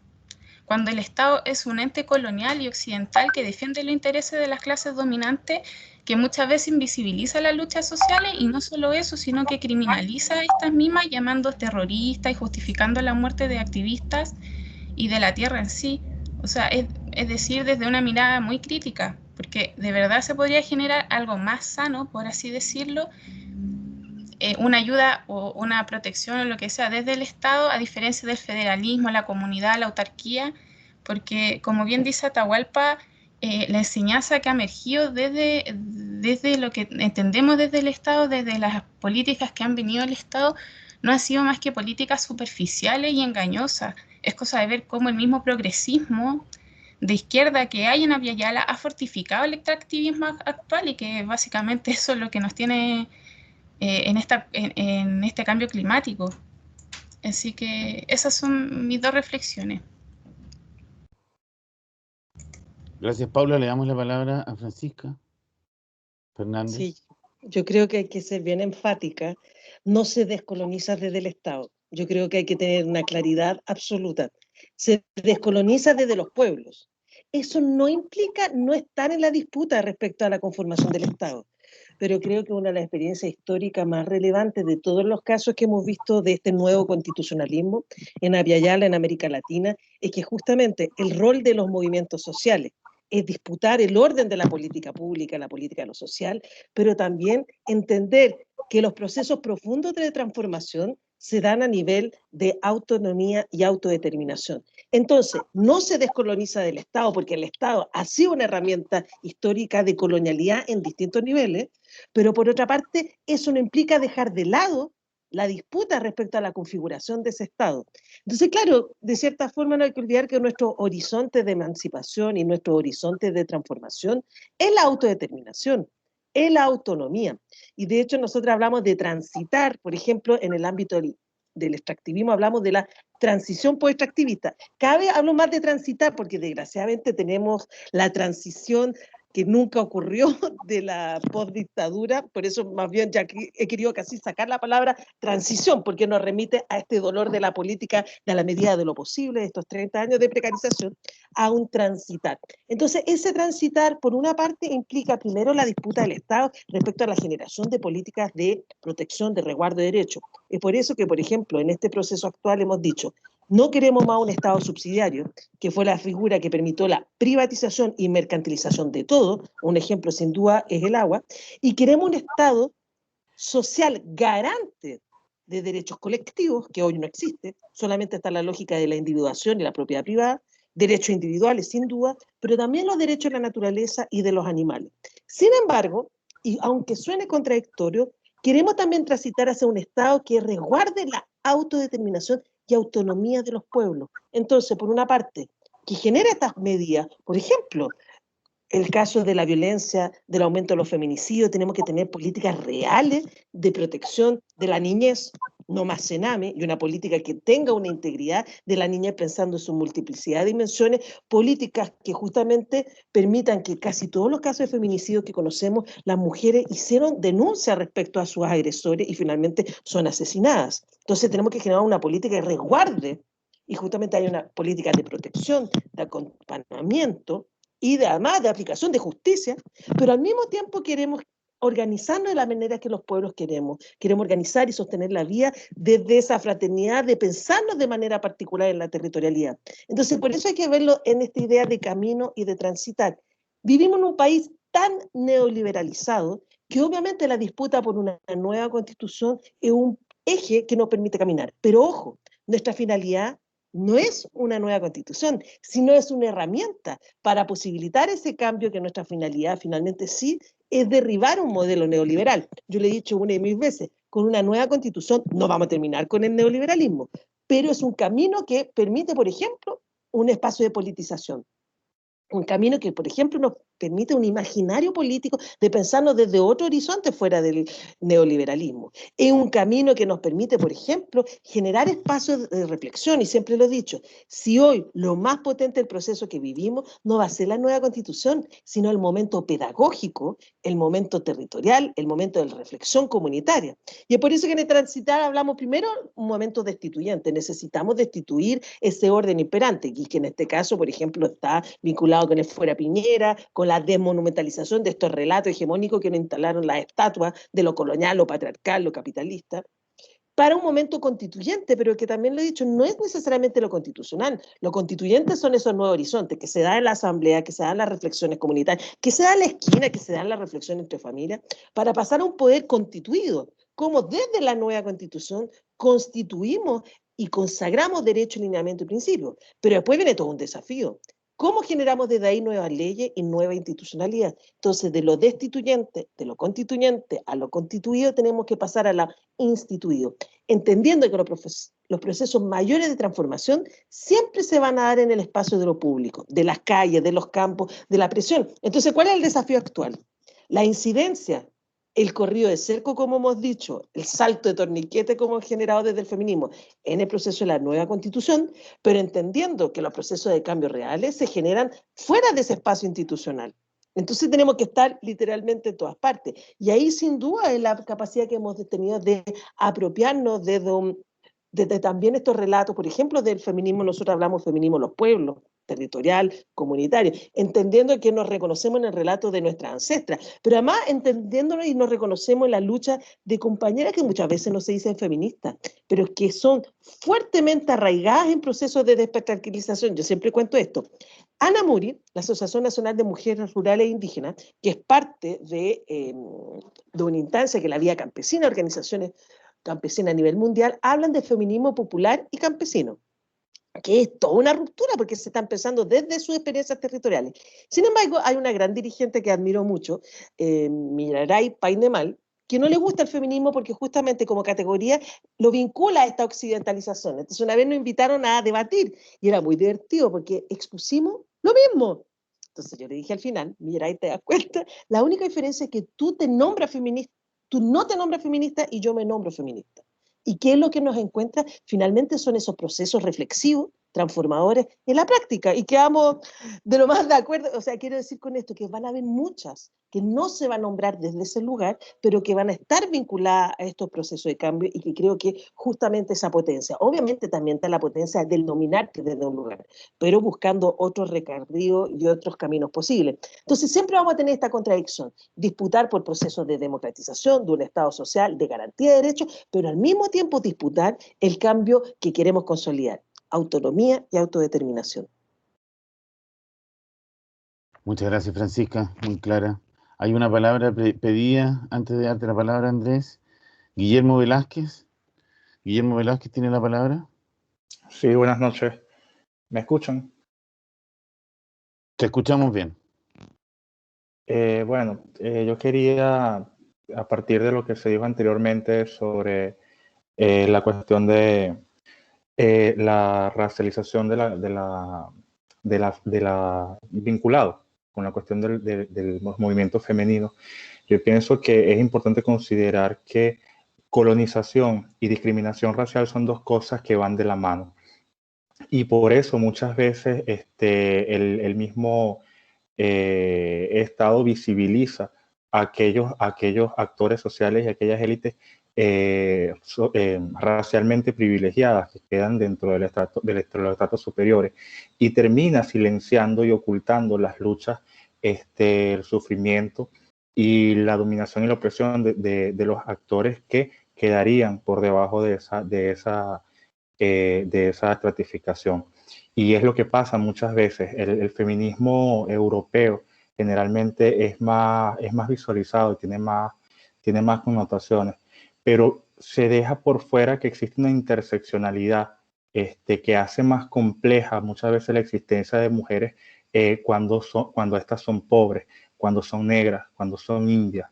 Cuando el Estado es un ente colonial y occidental que defiende los intereses de las clases dominantes, que muchas veces invisibiliza las luchas sociales, y no solo eso, sino que criminaliza a estas mismas llamando terroristas y justificando la muerte de activistas y de la tierra en sí. O sea, es decir, desde una mirada muy crítica, porque de verdad se podría generar algo más sano, por así decirlo, una ayuda o una protección o lo que sea desde el Estado, a diferencia del federalismo, la comunidad, la autarquía, porque como bien dice Atahualpa, la enseñanza que ha emergido desde lo que entendemos desde el Estado, desde las políticas que han venido del Estado, no han sido más que políticas superficiales y engañosas. Es cosa de ver cómo el mismo progresismo de izquierda que hay en Abya Yala ha fortificado el extractivismo actual, y que básicamente eso es lo que nos tiene en este cambio climático. Así que esas son mis dos reflexiones. Gracias, Paula. Le damos la palabra a Francisca Fernández. Sí, yo creo que hay que ser bien enfática. No se descoloniza desde el Estado. Yo creo que hay que tener una claridad absoluta. Se descoloniza desde los pueblos. Eso no implica no estar en la disputa respecto a la conformación del Estado. Pero creo que una de las experiencias históricas más relevantes de todos los casos que hemos visto de este nuevo constitucionalismo en Abya Yala, en América Latina, es que justamente el rol de los movimientos sociales es disputar el orden de la política pública, la política de lo social, pero también entender que los procesos profundos de transformación se dan a nivel de autonomía y autodeterminación. Entonces, no se descoloniza del Estado, porque el Estado ha sido una herramienta histórica de colonialidad en distintos niveles, pero por otra parte, eso no implica dejar de lado la disputa respecto a la configuración de ese Estado. Entonces, claro, de cierta forma no hay que olvidar que nuestro horizonte de emancipación y nuestro horizonte de transformación es la autodeterminación, es la autonomía. Y de hecho nosotros hablamos de transitar, por ejemplo, en el ámbito del extractivismo hablamos de la transición post-extractivista. Cada vez hablo más de transitar porque desgraciadamente tenemos la transición que nunca ocurrió de la postdictadura, por eso más bien ya he querido casi sacar la palabra transición, porque nos remite a este dolor de la política de la medida de lo posible, de estos 30 años de precarización, a un transitar. Entonces, ese transitar, por una parte, implica primero la disputa del Estado respecto a la generación de políticas de protección, de resguardo de derechos. Es por eso que, por ejemplo, en este proceso actual hemos dicho, no queremos más un Estado subsidiario, que fue la figura que permitió la privatización y mercantilización de todo, un ejemplo sin duda es el agua, y queremos un Estado social garante de derechos colectivos, que hoy no existe, solamente está la lógica de la individuación y la propiedad privada, derechos individuales sin duda, pero también los derechos de la naturaleza y de los animales. Sin embargo, y aunque suene contradictorio, queremos también transitar hacia un Estado que resguarde la autodeterminación y autonomía de los pueblos. Entonces, por una parte, que genera estas medidas, por ejemplo, el caso de la violencia, del aumento de los feminicidios, tenemos que tener políticas reales de protección de la niñez, no más cename, y una política que tenga una integridad de la niñez pensando en su multiplicidad de dimensiones, políticas que justamente permitan que casi todos los casos de feminicidio que conocemos, las mujeres hicieron denuncia respecto a sus agresores y finalmente son asesinadas. Entonces tenemos que generar una política de resguarde, y justamente hay una política de protección, de acompañamiento, y además de aplicación de justicia, pero al mismo tiempo queremos organizarnos de la manera que los pueblos queremos. Queremos organizar y sostener la vida desde esa fraternidad de pensarnos de manera particular en la territorialidad. Entonces, por eso hay que verlo en esta idea de camino y de transitar. Vivimos en un país tan neoliberalizado que obviamente la disputa por una nueva constitución es un eje que nos permite caminar. Pero ojo, nuestra finalidad no es una nueva constitución, sino es una herramienta para posibilitar ese cambio que nuestra finalidad finalmente sí es derribar un modelo neoliberal. Yo le he dicho una y mil veces, con una nueva constitución no vamos a terminar con el neoliberalismo, pero es un camino que permite, por ejemplo, un espacio de politización. Un camino que, por ejemplo, nos permite un imaginario político de pensarnos desde otro horizonte fuera del neoliberalismo. Es un camino que nos permite, por ejemplo, generar espacios de reflexión, y siempre lo he dicho, si hoy lo más potente del proceso que vivimos no va a ser la nueva constitución, sino el momento pedagógico, el momento territorial, el momento de reflexión comunitaria. Y es por eso que en el transitar hablamos primero un momento destituyente, necesitamos destituir ese orden imperante, y que en este caso, por ejemplo, está vinculado con el fuera Piñera, con la desmonumentalización de estos relatos hegemónicos que nos instalaron las estatuas de lo colonial, lo patriarcal, lo capitalista, para un momento constituyente, pero que también lo he dicho, no es necesariamente lo constitucional. Lo constituyente son esos nuevos horizontes que se dan en la asamblea, que se dan en las reflexiones comunitarias, que se dan en la esquina, que se dan en la reflexión entre familias, para pasar a un poder constituido, como desde la nueva constitución constituimos y consagramos derechos, lineamientos y principios. Pero después viene todo un desafío. ¿Cómo generamos desde ahí nuevas leyes y nueva institucionalidad? Entonces, de lo destituyente, de lo constituyente a lo constituido, tenemos que pasar a lo instituido, entendiendo que los procesos mayores de transformación siempre se van a dar en el espacio de lo público, de las calles, de los campos, de la presión. Entonces, ¿cuál es el desafío actual? La incidencia, el corrido de cerco, como hemos dicho, el salto de torniquete como hemos generado desde el feminismo en el proceso de la nueva constitución, pero entendiendo que los procesos de cambio reales se generan fuera de ese espacio institucional. Entonces tenemos que estar literalmente en todas partes. Y ahí sin duda es la capacidad que hemos tenido de apropiarnos desde también estos relatos, por ejemplo, del feminismo. Nosotros hablamos feminismo en los pueblos, territorial, comunitario, entendiendo que nos reconocemos en el relato de nuestras ancestras, pero además entendiéndonos y nos reconocemos en la lucha de compañeras que muchas veces no se dicen feministas, pero que son fuertemente arraigadas en procesos de despatriarcalización. Yo siempre cuento esto. Ana Muri, la Asociación Nacional de Mujeres Rurales e Indígenas, que es parte de una instancia que es la Vía Campesina, organizaciones campesinas a nivel mundial, hablan de feminismo popular y campesino, que es toda una ruptura porque se está empezando desde sus experiencias territoriales. Sin embargo, hay una gran dirigente que admiro mucho, Miraray Painemal, que no le gusta el feminismo porque justamente como categoría lo vincula a esta occidentalización. Entonces una vez nos invitaron a debatir y era muy divertido porque expusimos lo mismo. Entonces yo le dije al final, Miraray, ¿te das cuenta? La única diferencia es que tú te nombras feminista, tú no te nombras feminista y yo me nombro feminista. ¿Y qué es lo que nos encuentra? Finalmente son esos procesos reflexivos, transformadores en la práctica, y quedamos de lo más de acuerdo. O sea, quiero decir con esto que van a haber muchas que no se van a nombrar desde ese lugar, pero que van a estar vinculadas a estos procesos de cambio, y que creo que justamente esa potencia, obviamente también está la potencia del nominarte desde un lugar, pero buscando otros recorridos y otros caminos posibles. Entonces siempre vamos a tener esta contradicción, disputar por procesos de democratización, de un Estado social, de garantía de derechos, pero al mismo tiempo disputar el cambio que queremos consolidar, autonomía y autodeterminación. Muchas gracias, Francisca, muy clara. Hay una palabra pedida antes de darte la palabra, Andrés. Guillermo Velázquez. Guillermo Velázquez tiene la palabra. Sí, buenas noches. ¿Me escuchan? Te escuchamos bien. Yo quería, a partir de lo que se dijo anteriormente sobre la cuestión de la racialización vinculado con la cuestión de los movimientos femeninos, yo pienso que es importante considerar que colonización y discriminación racial son dos cosas que van de la mano. Y por eso muchas veces el mismo Estado visibiliza a aquellos actores sociales y aquellas élites racialmente privilegiadas que quedan dentro de los estratos superiores, y termina silenciando y ocultando las luchas, el sufrimiento y la dominación y la opresión de los actores que quedarían por debajo de esa estratificación. Y es lo que pasa muchas veces. El feminismo europeo generalmente es más visualizado y tiene más connotaciones, pero se deja por fuera que existe una interseccionalidad que hace más compleja muchas veces la existencia de mujeres cuando estas son pobres, cuando son negras, cuando son indias,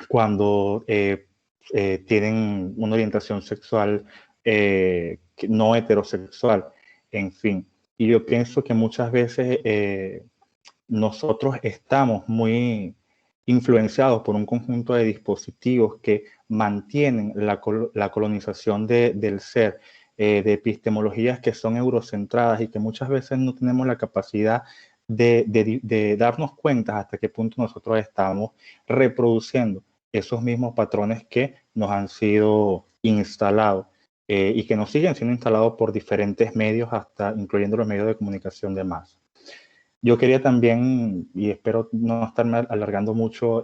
cuando tienen una orientación sexual no heterosexual, en fin. Y yo pienso que muchas veces nosotros estamos muy influenciados por un conjunto de dispositivos que mantienen la colonización del ser, de epistemologías que son eurocentradas y que muchas veces no tenemos la capacidad de darnos cuenta hasta qué punto nosotros estamos reproduciendo esos mismos patrones que nos han sido instalados y que nos siguen siendo instalados por diferentes medios, hasta incluyendo los medios de comunicación de masa. Yo quería también, y espero no estarme alargando mucho,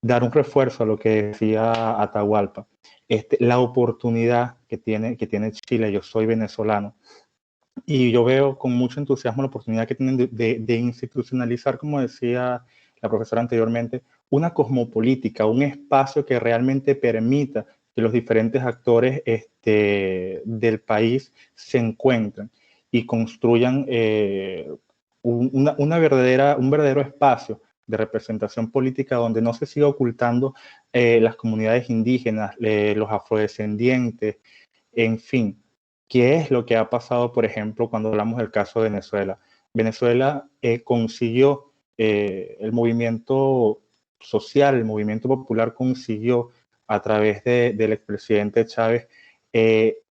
dar un refuerzo a lo que decía Atahualpa. La oportunidad que tiene Chile, yo soy venezolano, y yo veo con mucho entusiasmo la oportunidad que tienen de institucionalizar, como decía la profesora anteriormente, una cosmopolítica, un espacio que realmente permita que los diferentes actores del país se encuentren y construyan un verdadero espacio de representación política donde no se siga ocultando las comunidades indígenas, los afrodescendientes, en fin. ¿Qué es lo que ha pasado, por ejemplo, cuando hablamos del caso de Venezuela? Venezuela consiguió, el movimiento social, el movimiento popular consiguió a través del expresidente Chávez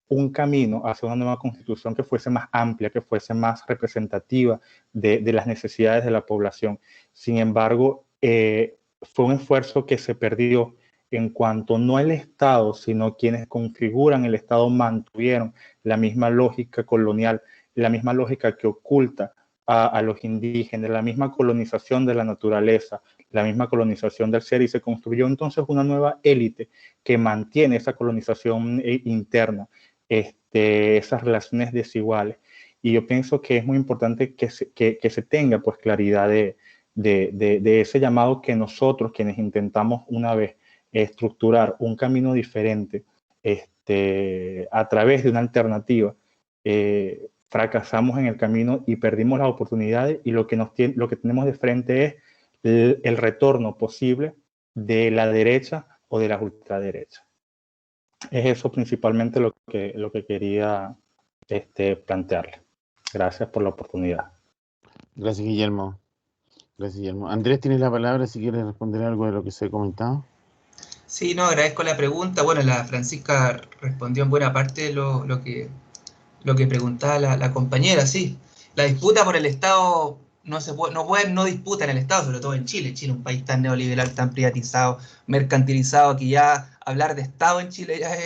un camino hacia una nueva constitución que fuese más amplia, que fuese más representativa de las necesidades de la población. Sin embargo, fue un esfuerzo que se perdió en cuanto no el Estado, sino quienes configuran el Estado mantuvieron la misma lógica colonial, la misma lógica que oculta a los indígenas, la misma colonización de la naturaleza, la misma colonización del ser, y se construyó entonces una nueva élite que mantiene esa colonización interna, esas relaciones desiguales. Y yo pienso que es muy importante que se tenga pues claridad de ese llamado que nosotros, quienes intentamos una vez estructurar un camino diferente a través de una alternativa, fracasamos en el camino y perdimos las oportunidades, y lo que tenemos de frente es el retorno posible de la derecha o de la ultraderecha. Es eso principalmente lo que quería plantearle. Gracias por la oportunidad. Gracias, Guillermo. Gracias, Guillermo. Andrés, tienes la palabra si quieres responder algo de lo que se ha comentado. Sí, no, agradezco la pregunta. Bueno, la Francisca respondió en buena parte de lo que preguntaba la compañera, sí. La disputa por el Estado no disputa en el Estado, sobre todo en Chile. Chile, un país tan neoliberal, tan privatizado, mercantilizado, que ya hablar de Estado en Chile ya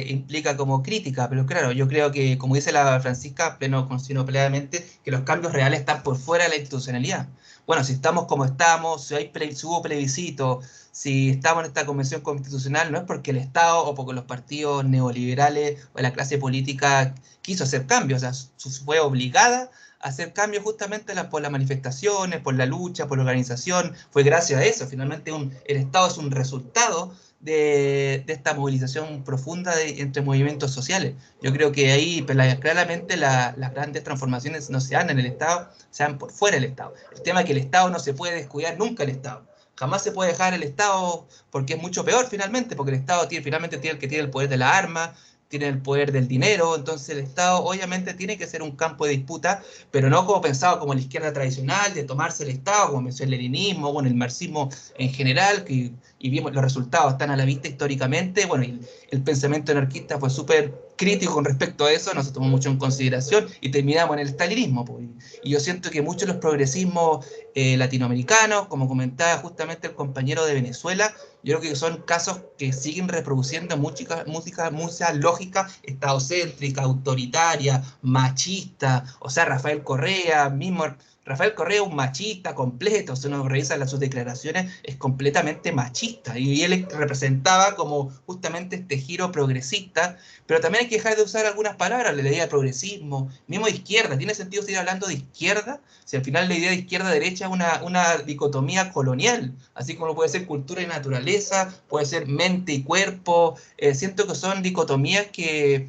implica como crítica. Pero claro, yo creo que, como dice la Francisca, considero plenamente que los cambios reales están por fuera de la institucionalidad. Bueno, si estamos como estamos, si hubo plebiscito, si estamos en esta convención constitucional, no es porque el Estado o porque los partidos neoliberales o la clase política quiso hacer cambios, o sea, fue obligada a hacer cambios justamente por las manifestaciones, por la lucha, por la organización, fue gracias a eso. Finalmente el Estado es un resultado de esta movilización profunda entre movimientos sociales. Yo creo que ahí claramente las grandes transformaciones no se dan en el Estado, se dan por fuera del Estado. El tema es que el Estado no se puede descuidar nunca el Estado. Jamás se puede dejar el Estado, porque es mucho peor finalmente, porque el Estado finalmente tiene el que tiene el poder de la arma, tiene el poder del dinero. Entonces el Estado obviamente tiene que ser un campo de disputa, pero no como pensado como la izquierda tradicional, de tomarse el Estado, como pensó el leninismo, bueno, el marxismo en general, y vimos los resultados, están a la vista históricamente. Bueno, y el pensamiento anarquista fue súper crítico con respecto a eso, no se tomó mucho en consideración, y terminamos en el stalinismo. Pues. Y yo siento que muchos de los progresismos latinoamericanos, como comentaba justamente el compañero de Venezuela, yo creo que son casos que siguen reproduciendo mucha lógica estadocéntrica, autoritaria, machista. O sea, Rafael Correa es un machista completo. Si uno revisa sus declaraciones, es completamente machista. Y él representaba como justamente este giro progresista. Pero también hay que dejar de usar algunas palabras. La idea de progresismo, mismo de izquierda. ¿Tiene sentido seguir hablando de izquierda? Si al final la idea de izquierda-derecha es una dicotomía colonial. Así como puede ser cultura y naturaleza, puede ser mente y cuerpo. Siento que son dicotomías que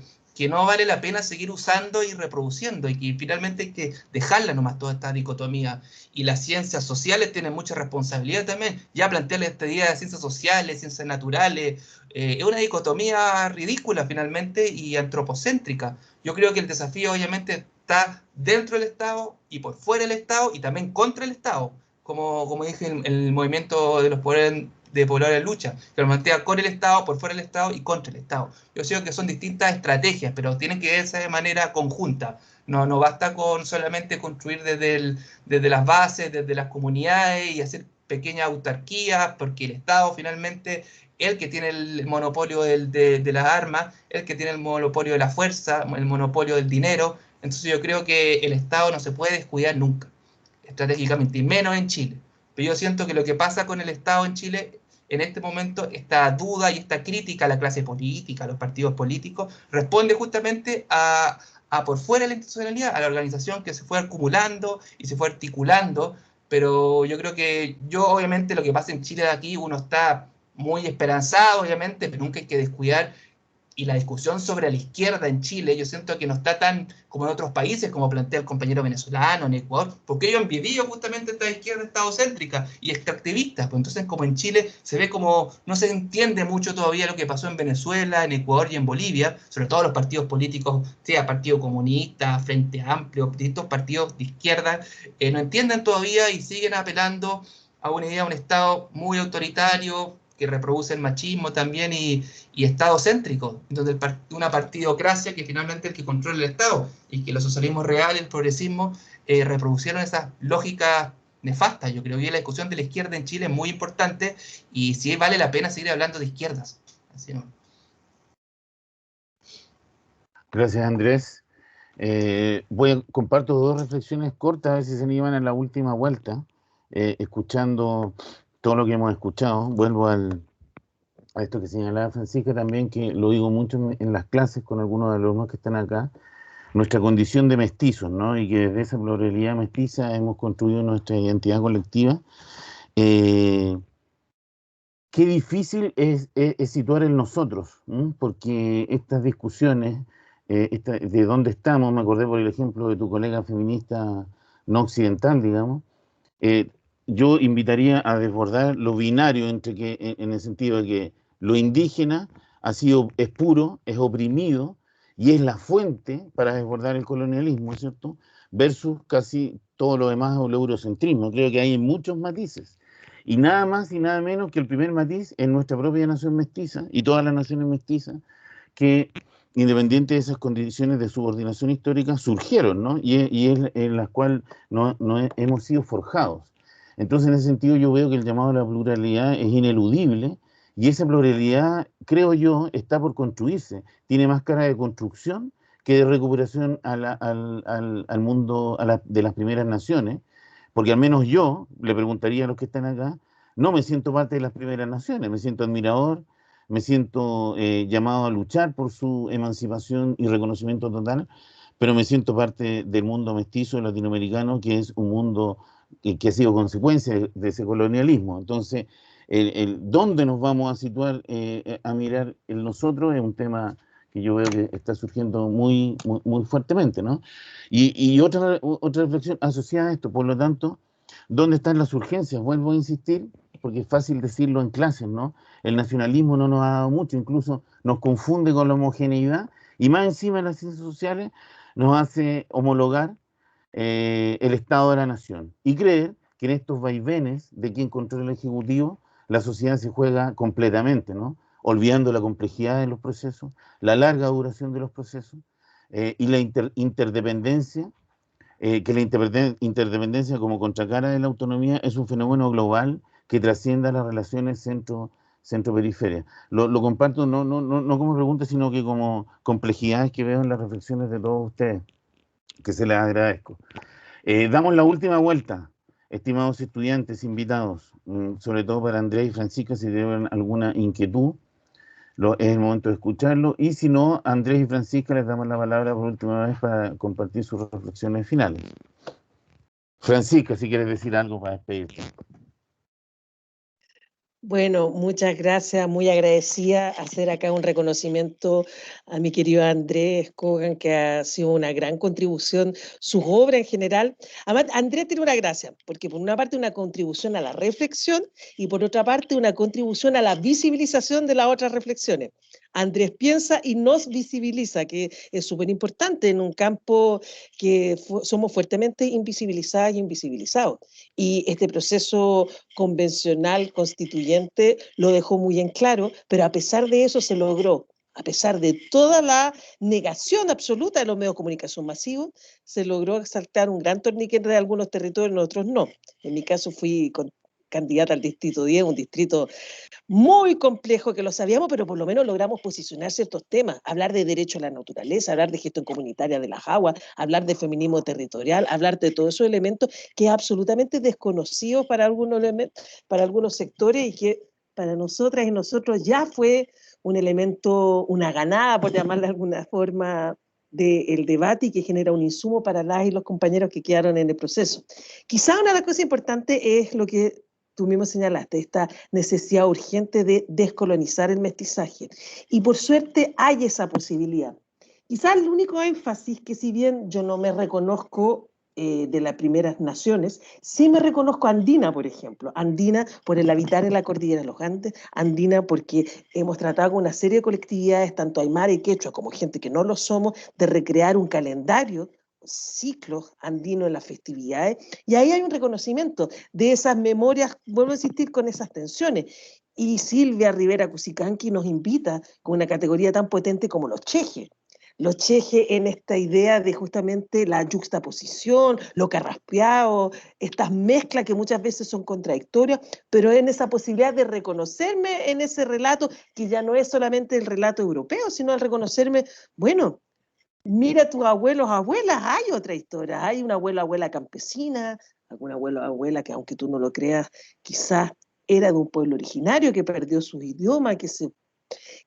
no vale la pena seguir usando y reproduciendo, y que finalmente hay que dejarla nomás toda esta dicotomía. Y las ciencias sociales tienen mucha responsabilidad también. Ya plantearle esta idea de ciencias sociales, ciencias naturales, es una dicotomía ridícula finalmente y antropocéntrica. Yo creo que el desafío obviamente está dentro del Estado y por fuera del Estado y también contra el Estado, como dije, el movimiento de los pobladores en lucha, que lo plantea con el Estado, por fuera del Estado y contra el Estado. Yo creo que son distintas estrategias, pero tienen que verse de manera conjunta. No basta con solamente construir desde las bases, desde las comunidades y hacer pequeñas autarquías, porque el Estado finalmente el que tiene el monopolio de las armas, el que tiene el monopolio de la fuerza, el monopolio del dinero. Entonces yo creo que el Estado no se puede descuidar nunca, estratégicamente, y menos en Chile. Pero yo siento que lo que pasa con el Estado en Chile en este momento, esta duda y esta crítica a la clase política, a los partidos políticos, responde justamente a por fuera de la institucionalidad, a la organización que se fue acumulando y se fue articulando. Pero yo creo que obviamente lo que pasa en Chile de aquí, uno está muy esperanzado, obviamente, pero nunca hay que descuidar. Y la discusión sobre la izquierda en Chile, yo siento que no está tan como en otros países, como plantea el compañero venezolano, en Ecuador, porque ellos han vivido justamente esta izquierda estadocéntrica y extractivista. Pues entonces, como en Chile se ve como no se entiende mucho todavía lo que pasó en Venezuela, en Ecuador y en Bolivia, sobre todo los partidos políticos, sea Partido Comunista, Frente Amplio, distintos partidos de izquierda, no entienden todavía y siguen apelando a una idea, a un Estado muy autoritario, que reproduce el machismo también y Estado céntrico, donde una partidocracia que finalmente es el que controla el Estado, y que los socialismos reales, el progresismo, reproducieron esas lógicas nefastas. Yo creo que la discusión de la izquierda en Chile es muy importante y sí vale la pena seguir hablando de izquierdas. Así, ¿no? Gracias, Andrés. Comparto dos reflexiones cortas, a ver si se animan en la última vuelta, escuchando todo lo que hemos escuchado. Vuelvo a esto que señalaba Francisca también, que lo digo mucho en las clases con algunos de los alumnos que están acá, nuestra condición de mestizos, ¿no? Y que desde esa pluralidad mestiza hemos construido nuestra identidad colectiva. Qué difícil es situar el nosotros, ¿m? Porque estas discusiones, de dónde estamos, me acordé por el ejemplo de tu colega feminista no occidental, digamos, yo invitaría a desbordar lo binario entre en el sentido de que lo indígena es puro, es oprimido y es la fuente para desbordar el colonialismo, ¿cierto? Versus casi todo lo demás o el eurocentrismo. Creo que hay muchos matices. Y nada más y nada menos que el primer matiz es nuestra propia nación mestiza y todas las naciones mestizas que, independiente de esas condiciones de subordinación histórica, surgieron, ¿no? Y es en las cuales no hemos sido forjados. Entonces, en ese sentido, yo veo que el llamado a la pluralidad es ineludible y esa pluralidad, creo yo, está por construirse. Tiene más cara de construcción que de recuperación al mundo de las primeras naciones, porque al menos yo, le preguntaría a los que están acá, no me siento parte de las primeras naciones, me siento admirador, me siento llamado a luchar por su emancipación y reconocimiento total, pero me siento parte del mundo mestizo latinoamericano, que es un mundo que ha sido consecuencia de ese colonialismo. Entonces, ¿dónde nos vamos a situar a mirar el nosotros? Es un tema que yo veo que está surgiendo muy fuertemente, ¿no? Y otra reflexión asociada a esto, por lo tanto, ¿dónde están las urgencias? Vuelvo a insistir, porque es fácil decirlo en clases, ¿no? El nacionalismo no nos ha dado mucho, incluso nos confunde con la homogeneidad, y más encima en las ciencias sociales nos hace homologar el Estado de la Nación y creer que en estos vaivenes de quien controla el Ejecutivo, la sociedad se juega completamente, ¿no? Olvidando la complejidad de los procesos, la larga duración de los procesos y la interdependencia, que la interdependencia como contracara de la autonomía es un fenómeno global que trascienda las relaciones centro-periferia. Lo comparto no como pregunta, sino que como complejidades que veo en las reflexiones de todos ustedes, que se les agradezco. Damos la última vuelta, estimados estudiantes, invitados, sobre todo para Andrés y Francisca, si tienen alguna inquietud, es el momento de escucharlo, y si no, Andrés y Francisca les damos la palabra por última vez para compartir sus reflexiones finales. Francisca, si quieres decir algo para despedirte. Bueno, muchas gracias, muy agradecida hacer acá un reconocimiento a mi querido Andrés Kogan, que ha sido una gran contribución, sus obras en general. Además, Andrés tiene una gracia, porque por una parte una contribución a la reflexión y por otra parte una contribución a la visibilización de las otras reflexiones. Andrés piensa y nos visibiliza, que es súper importante en un campo que somos fuertemente invisibilizadas y invisibilizados. Y este proceso convencional, constituyente, lo dejó muy en claro, pero a pesar de eso se logró. A pesar de toda la negación absoluta de los medios de comunicación masivos, se logró exaltar un gran torniquete de algunos territorios, en otros no. En mi caso fui candidata al distrito 10, un distrito muy complejo que lo sabíamos, pero por lo menos logramos posicionar ciertos temas, hablar de derecho a la naturaleza, hablar de gestión comunitaria de las aguas, hablar de feminismo territorial, hablar de todos esos elementos que es absolutamente desconocidos para algunos sectores y que para nosotras y nosotros ya fue un elemento, una ganada, por llamarla de alguna forma, del debate y que genera un insumo para las y los compañeros que quedaron en el proceso. Quizá una de las cosas importantes es lo que tú mismo señalaste, esta necesidad urgente de descolonizar el mestizaje. Y por suerte hay esa posibilidad. Quizá el único énfasis que si bien yo no me reconozco de las primeras naciones, sí me reconozco andina, por ejemplo, andina por el habitar en la cordillera de los Andes, andina porque hemos tratado con una serie de colectividades, tanto aymara y quechua como gente que no lo somos, de recrear un calendario, ciclos andinos en las festividades, y ahí hay un reconocimiento de esas memorias, vuelvo a insistir, con esas tensiones. Y Silvia Rivera Cusicanqui nos invita con una categoría tan potente como los chejes. Los chejes en esta idea de justamente la yuxtaposición, lo carraspeado, estas mezclas que muchas veces son contradictorias, pero en esa posibilidad de reconocerme en ese relato, que ya no es solamente el relato europeo, sino el reconocerme, bueno, mira tus abuelos, abuelas, hay otra historia, hay una abuela campesina, algún abuelo, abuela que aunque tú no lo creas, quizás era de un pueblo originario que perdió su idioma, que se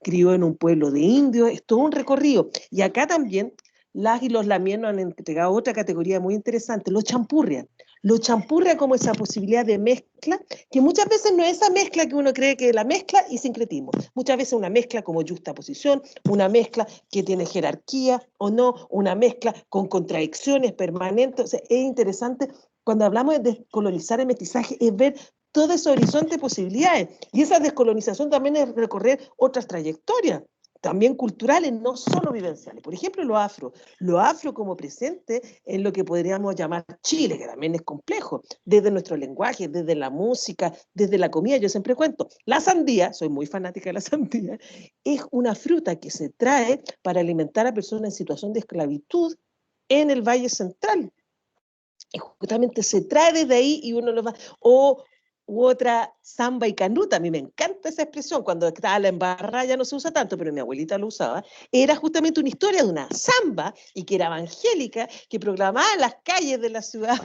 crió en un pueblo de indios, es todo un recorrido. Y acá también las y los lamien nos han entregado otra categoría muy interesante, los champurria. Los champurria como esa posibilidad de mezcla, que muchas veces no es esa mezcla que uno cree que es la mezcla y sincretismo. Muchas veces una mezcla como justaposición, una mezcla que tiene jerarquía o no, una mezcla con contradicciones permanentes. O sea, es interesante cuando hablamos de descolonizar el mestizaje, es ver todo ese horizonte de posibilidades. Y esa descolonización también es recorrer otras trayectorias, también culturales, no solo vivenciales. Por ejemplo, lo afro como presente en lo que podríamos llamar Chile, que también es complejo, desde nuestro lenguaje, desde la música, desde la comida. Yo siempre cuento, la sandía, soy muy fanática de la sandía, es una fruta que se trae para alimentar a personas en situación de esclavitud en el Valle Central. Y justamente se trae desde ahí y uno lo va... U otra samba y canuta, a mí me encanta esa expresión, cuando estaba la embarrada ya no se usa tanto, pero mi abuelita lo usaba, era justamente una historia de una samba, y que era evangélica, que proclamaba en las calles de la ciudad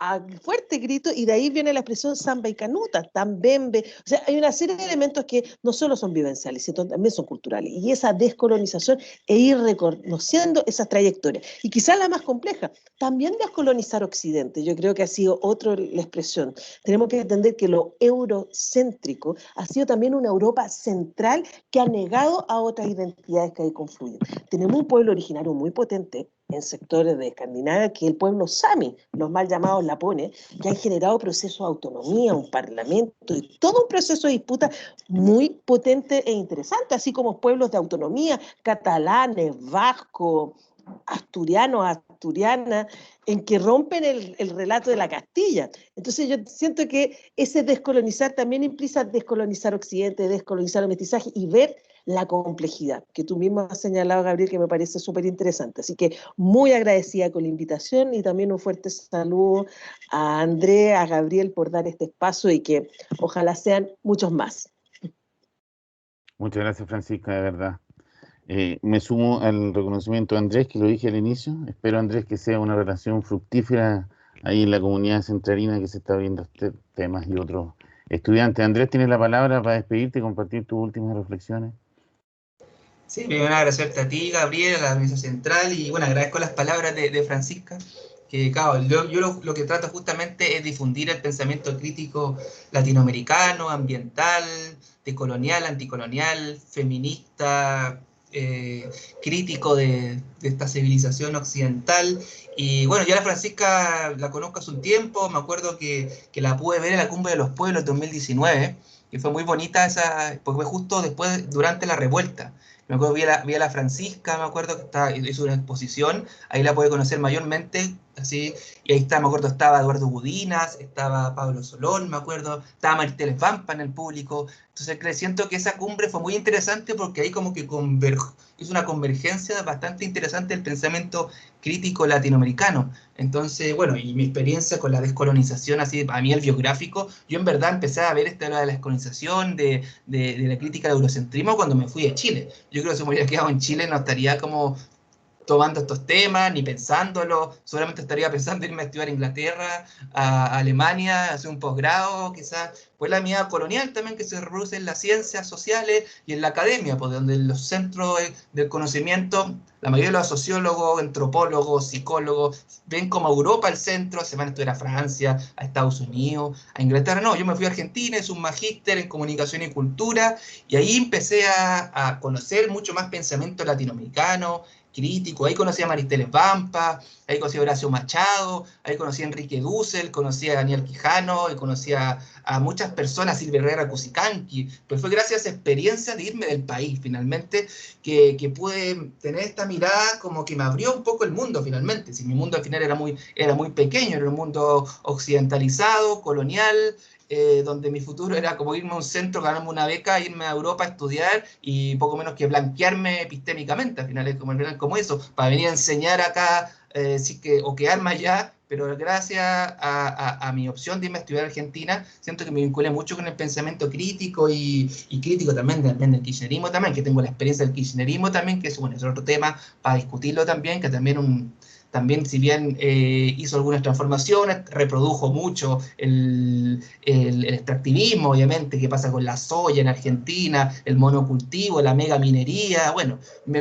a fuerte grito, y de ahí viene la expresión samba y canuta, tambembe, o sea, hay una serie de elementos que no solo son vivenciales, sino también son culturales, y esa descolonización e ir reconociendo esas trayectorias, y quizás la más compleja, también descolonizar Occidente, yo creo que ha sido otra la expresión. Tenemos que entender que lo eurocéntrico ha sido también una Europa central que ha negado a otras identidades que ahí confluyen. Tenemos un pueblo originario muy potente en sectores de Escandinavia, que es el pueblo sami, los mal llamados lapones, que han generado procesos de autonomía, un parlamento y todo un proceso de disputa muy potente e interesante, así como pueblos de autonomía, catalanes, vascos, asturianos, asturianas, en que rompen el relato de la Castilla. Entonces yo siento que ese descolonizar también implica descolonizar Occidente, descolonizar el mestizaje y ver la complejidad, que tú mismo has señalado, Gabriel, que me parece súper interesante. Así que muy agradecida con la invitación y también un fuerte saludo a André, a Gabriel por dar este espacio y que ojalá sean muchos más. Muchas gracias, Francisca, de verdad. Me sumo al reconocimiento de Andrés, que lo dije al inicio. Espero, Andrés, que sea una relación fructífera ahí en la comunidad centralina que se está abriendo este temas y otros estudiantes. Andrés, tienes la palabra para despedirte y compartir tus últimas reflexiones. Sí, me van a agradecerte a ti, Gabriel, a la mesa central, y bueno, agradezco las palabras de Francisca, que claro, yo lo que trato justamente es difundir el pensamiento crítico latinoamericano, ambiental, decolonial, anticolonial, feminista, crítico de esta civilización occidental. Y bueno, yo a la Francisca la conozco hace un tiempo, me acuerdo que la pude ver en la Cumbre de los Pueblos 2019, que fue muy bonita esa, porque fue justo después, durante la revuelta. Me acuerdo, vi a la Francisca, me acuerdo que estaba, hizo una exposición, ahí la pude conocer mayormente, así, y ahí está, me acuerdo, estaba Eduardo Budinas, estaba Pablo Solón, me acuerdo, estaba Maristeles Vampa en el público. Entonces siento que esa cumbre fue muy interesante porque ahí como que hizo una convergencia bastante interesante del pensamiento crítico latinoamericano. Entonces, bueno, y mi experiencia con la descolonización, así, a mí el biográfico, yo en verdad empecé a ver esta de la descolonización, de la crítica al eurocentrismo cuando me fui de Chile. Yo creo que si me hubiera quedado en Chile no estaría como tomando estos temas, ni pensándolo, solamente estaría pensando en irme a estudiar a Inglaterra, a Alemania, hacer un posgrado, quizás, pues la mirada colonial también que se reproduce en las ciencias sociales y en la academia, pues donde los centros del conocimiento, la mayoría de los sociólogos, antropólogos, psicólogos, ven como Europa el centro, se van a estudiar a Francia, a Estados Unidos, a Inglaterra. No, yo me fui a Argentina, es un magíster en comunicación y cultura, y ahí empecé a conocer mucho más pensamiento latinoamericano, crítico. Ahí conocí a Maristeles Vampa, ahí conocí a Horacio Machado, ahí conocí a Enrique Dussel, conocí a Daniel Quijano, y conocí a muchas personas, Silvia Herrera Cusicanqui. Pues fue gracias a esa experiencia de irme del país, finalmente, que pude tener esta mirada como que me abrió un poco el mundo, finalmente. Si mi mundo al final era muy pequeño, era un mundo occidentalizado, colonial, donde mi futuro era como irme a un centro, ganarme una beca, irme a Europa a estudiar y poco menos que blanquearme epistémicamente, al final es como eso, para venir a enseñar acá, o quedarme allá, pero gracias a mi opción de irme a estudiar a Argentina, siento que me vinculé mucho con el pensamiento crítico y crítico también del kirchnerismo también, que tengo la experiencia del kirchnerismo también, que es otro tema para discutirlo también, que también, si bien hizo algunas transformaciones, reprodujo mucho el extractivismo, obviamente, qué pasa con la soya en Argentina, el monocultivo, la megaminería. Bueno, mi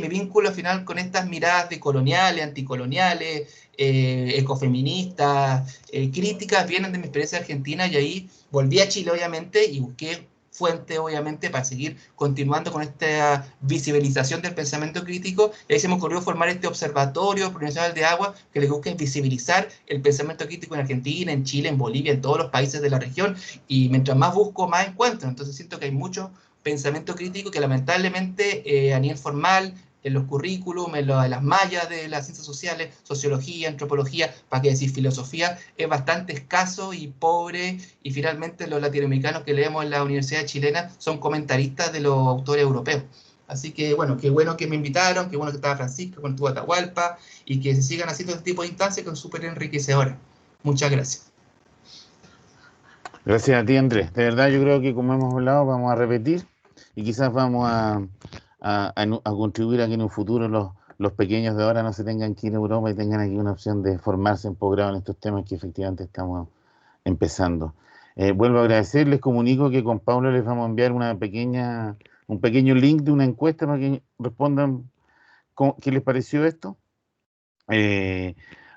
vínculo al final con estas miradas de coloniales, anticoloniales, ecofeministas, críticas, vienen de mi experiencia argentina y ahí volví a Chile, obviamente, y busqué fuente, obviamente, para seguir continuando con esta visibilización del pensamiento crítico. Y ahí se me ocurrió formar este observatorio plurinacional de agua que le busca visibilizar el pensamiento crítico en Argentina, en Chile, en Bolivia, en todos los países de la región. Y mientras más busco, más encuentro. Entonces siento que hay mucho pensamiento crítico que lamentablemente a nivel formal, en los currículum, en las mallas de las ciencias sociales, sociología, antropología, para qué decir filosofía, es bastante escaso y pobre, y finalmente los latinoamericanos que leemos en la Universidad Chilena son comentaristas de los autores europeos. Así que, bueno, qué bueno que me invitaron, qué bueno que estaba Francisco, con tu Atahualpa, y que se sigan haciendo este tipo de instancias que son súper enriquecedoras. Muchas gracias. Gracias a ti, Andrés. De verdad, yo creo que como hemos hablado, vamos a repetir y quizás vamos a contribuir a que en un futuro los pequeños de ahora no se tengan que ir a Europa y tengan aquí una opción de formarse en posgrado en estos temas que efectivamente estamos empezando. Vuelvo a agradecer, les comunico que con Pablo les vamos a enviar un pequeño link de una encuesta para que respondan qué les pareció esto.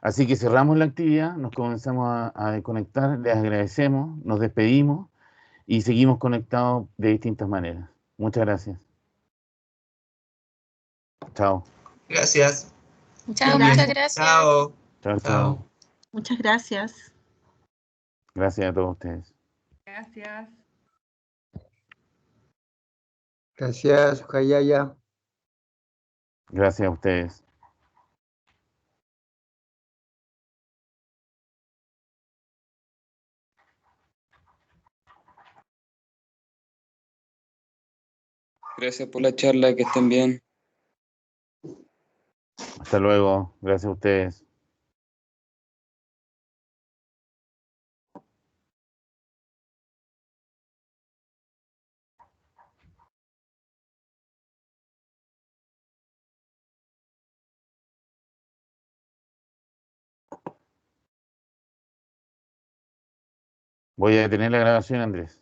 Así que cerramos la actividad, nos comenzamos a conectar, les agradecemos, nos despedimos y seguimos conectados de distintas maneras. Muchas gracias. Chao. Gracias. Chao, muchas gracias. Chao. Chao, chao. Muchas gracias. Gracias a todos ustedes. Gracias. Gracias, Jayaya. Gracias a ustedes. Gracias por la charla, que estén bien. Hasta luego. Gracias a ustedes. Voy a detener la grabación, Andrés.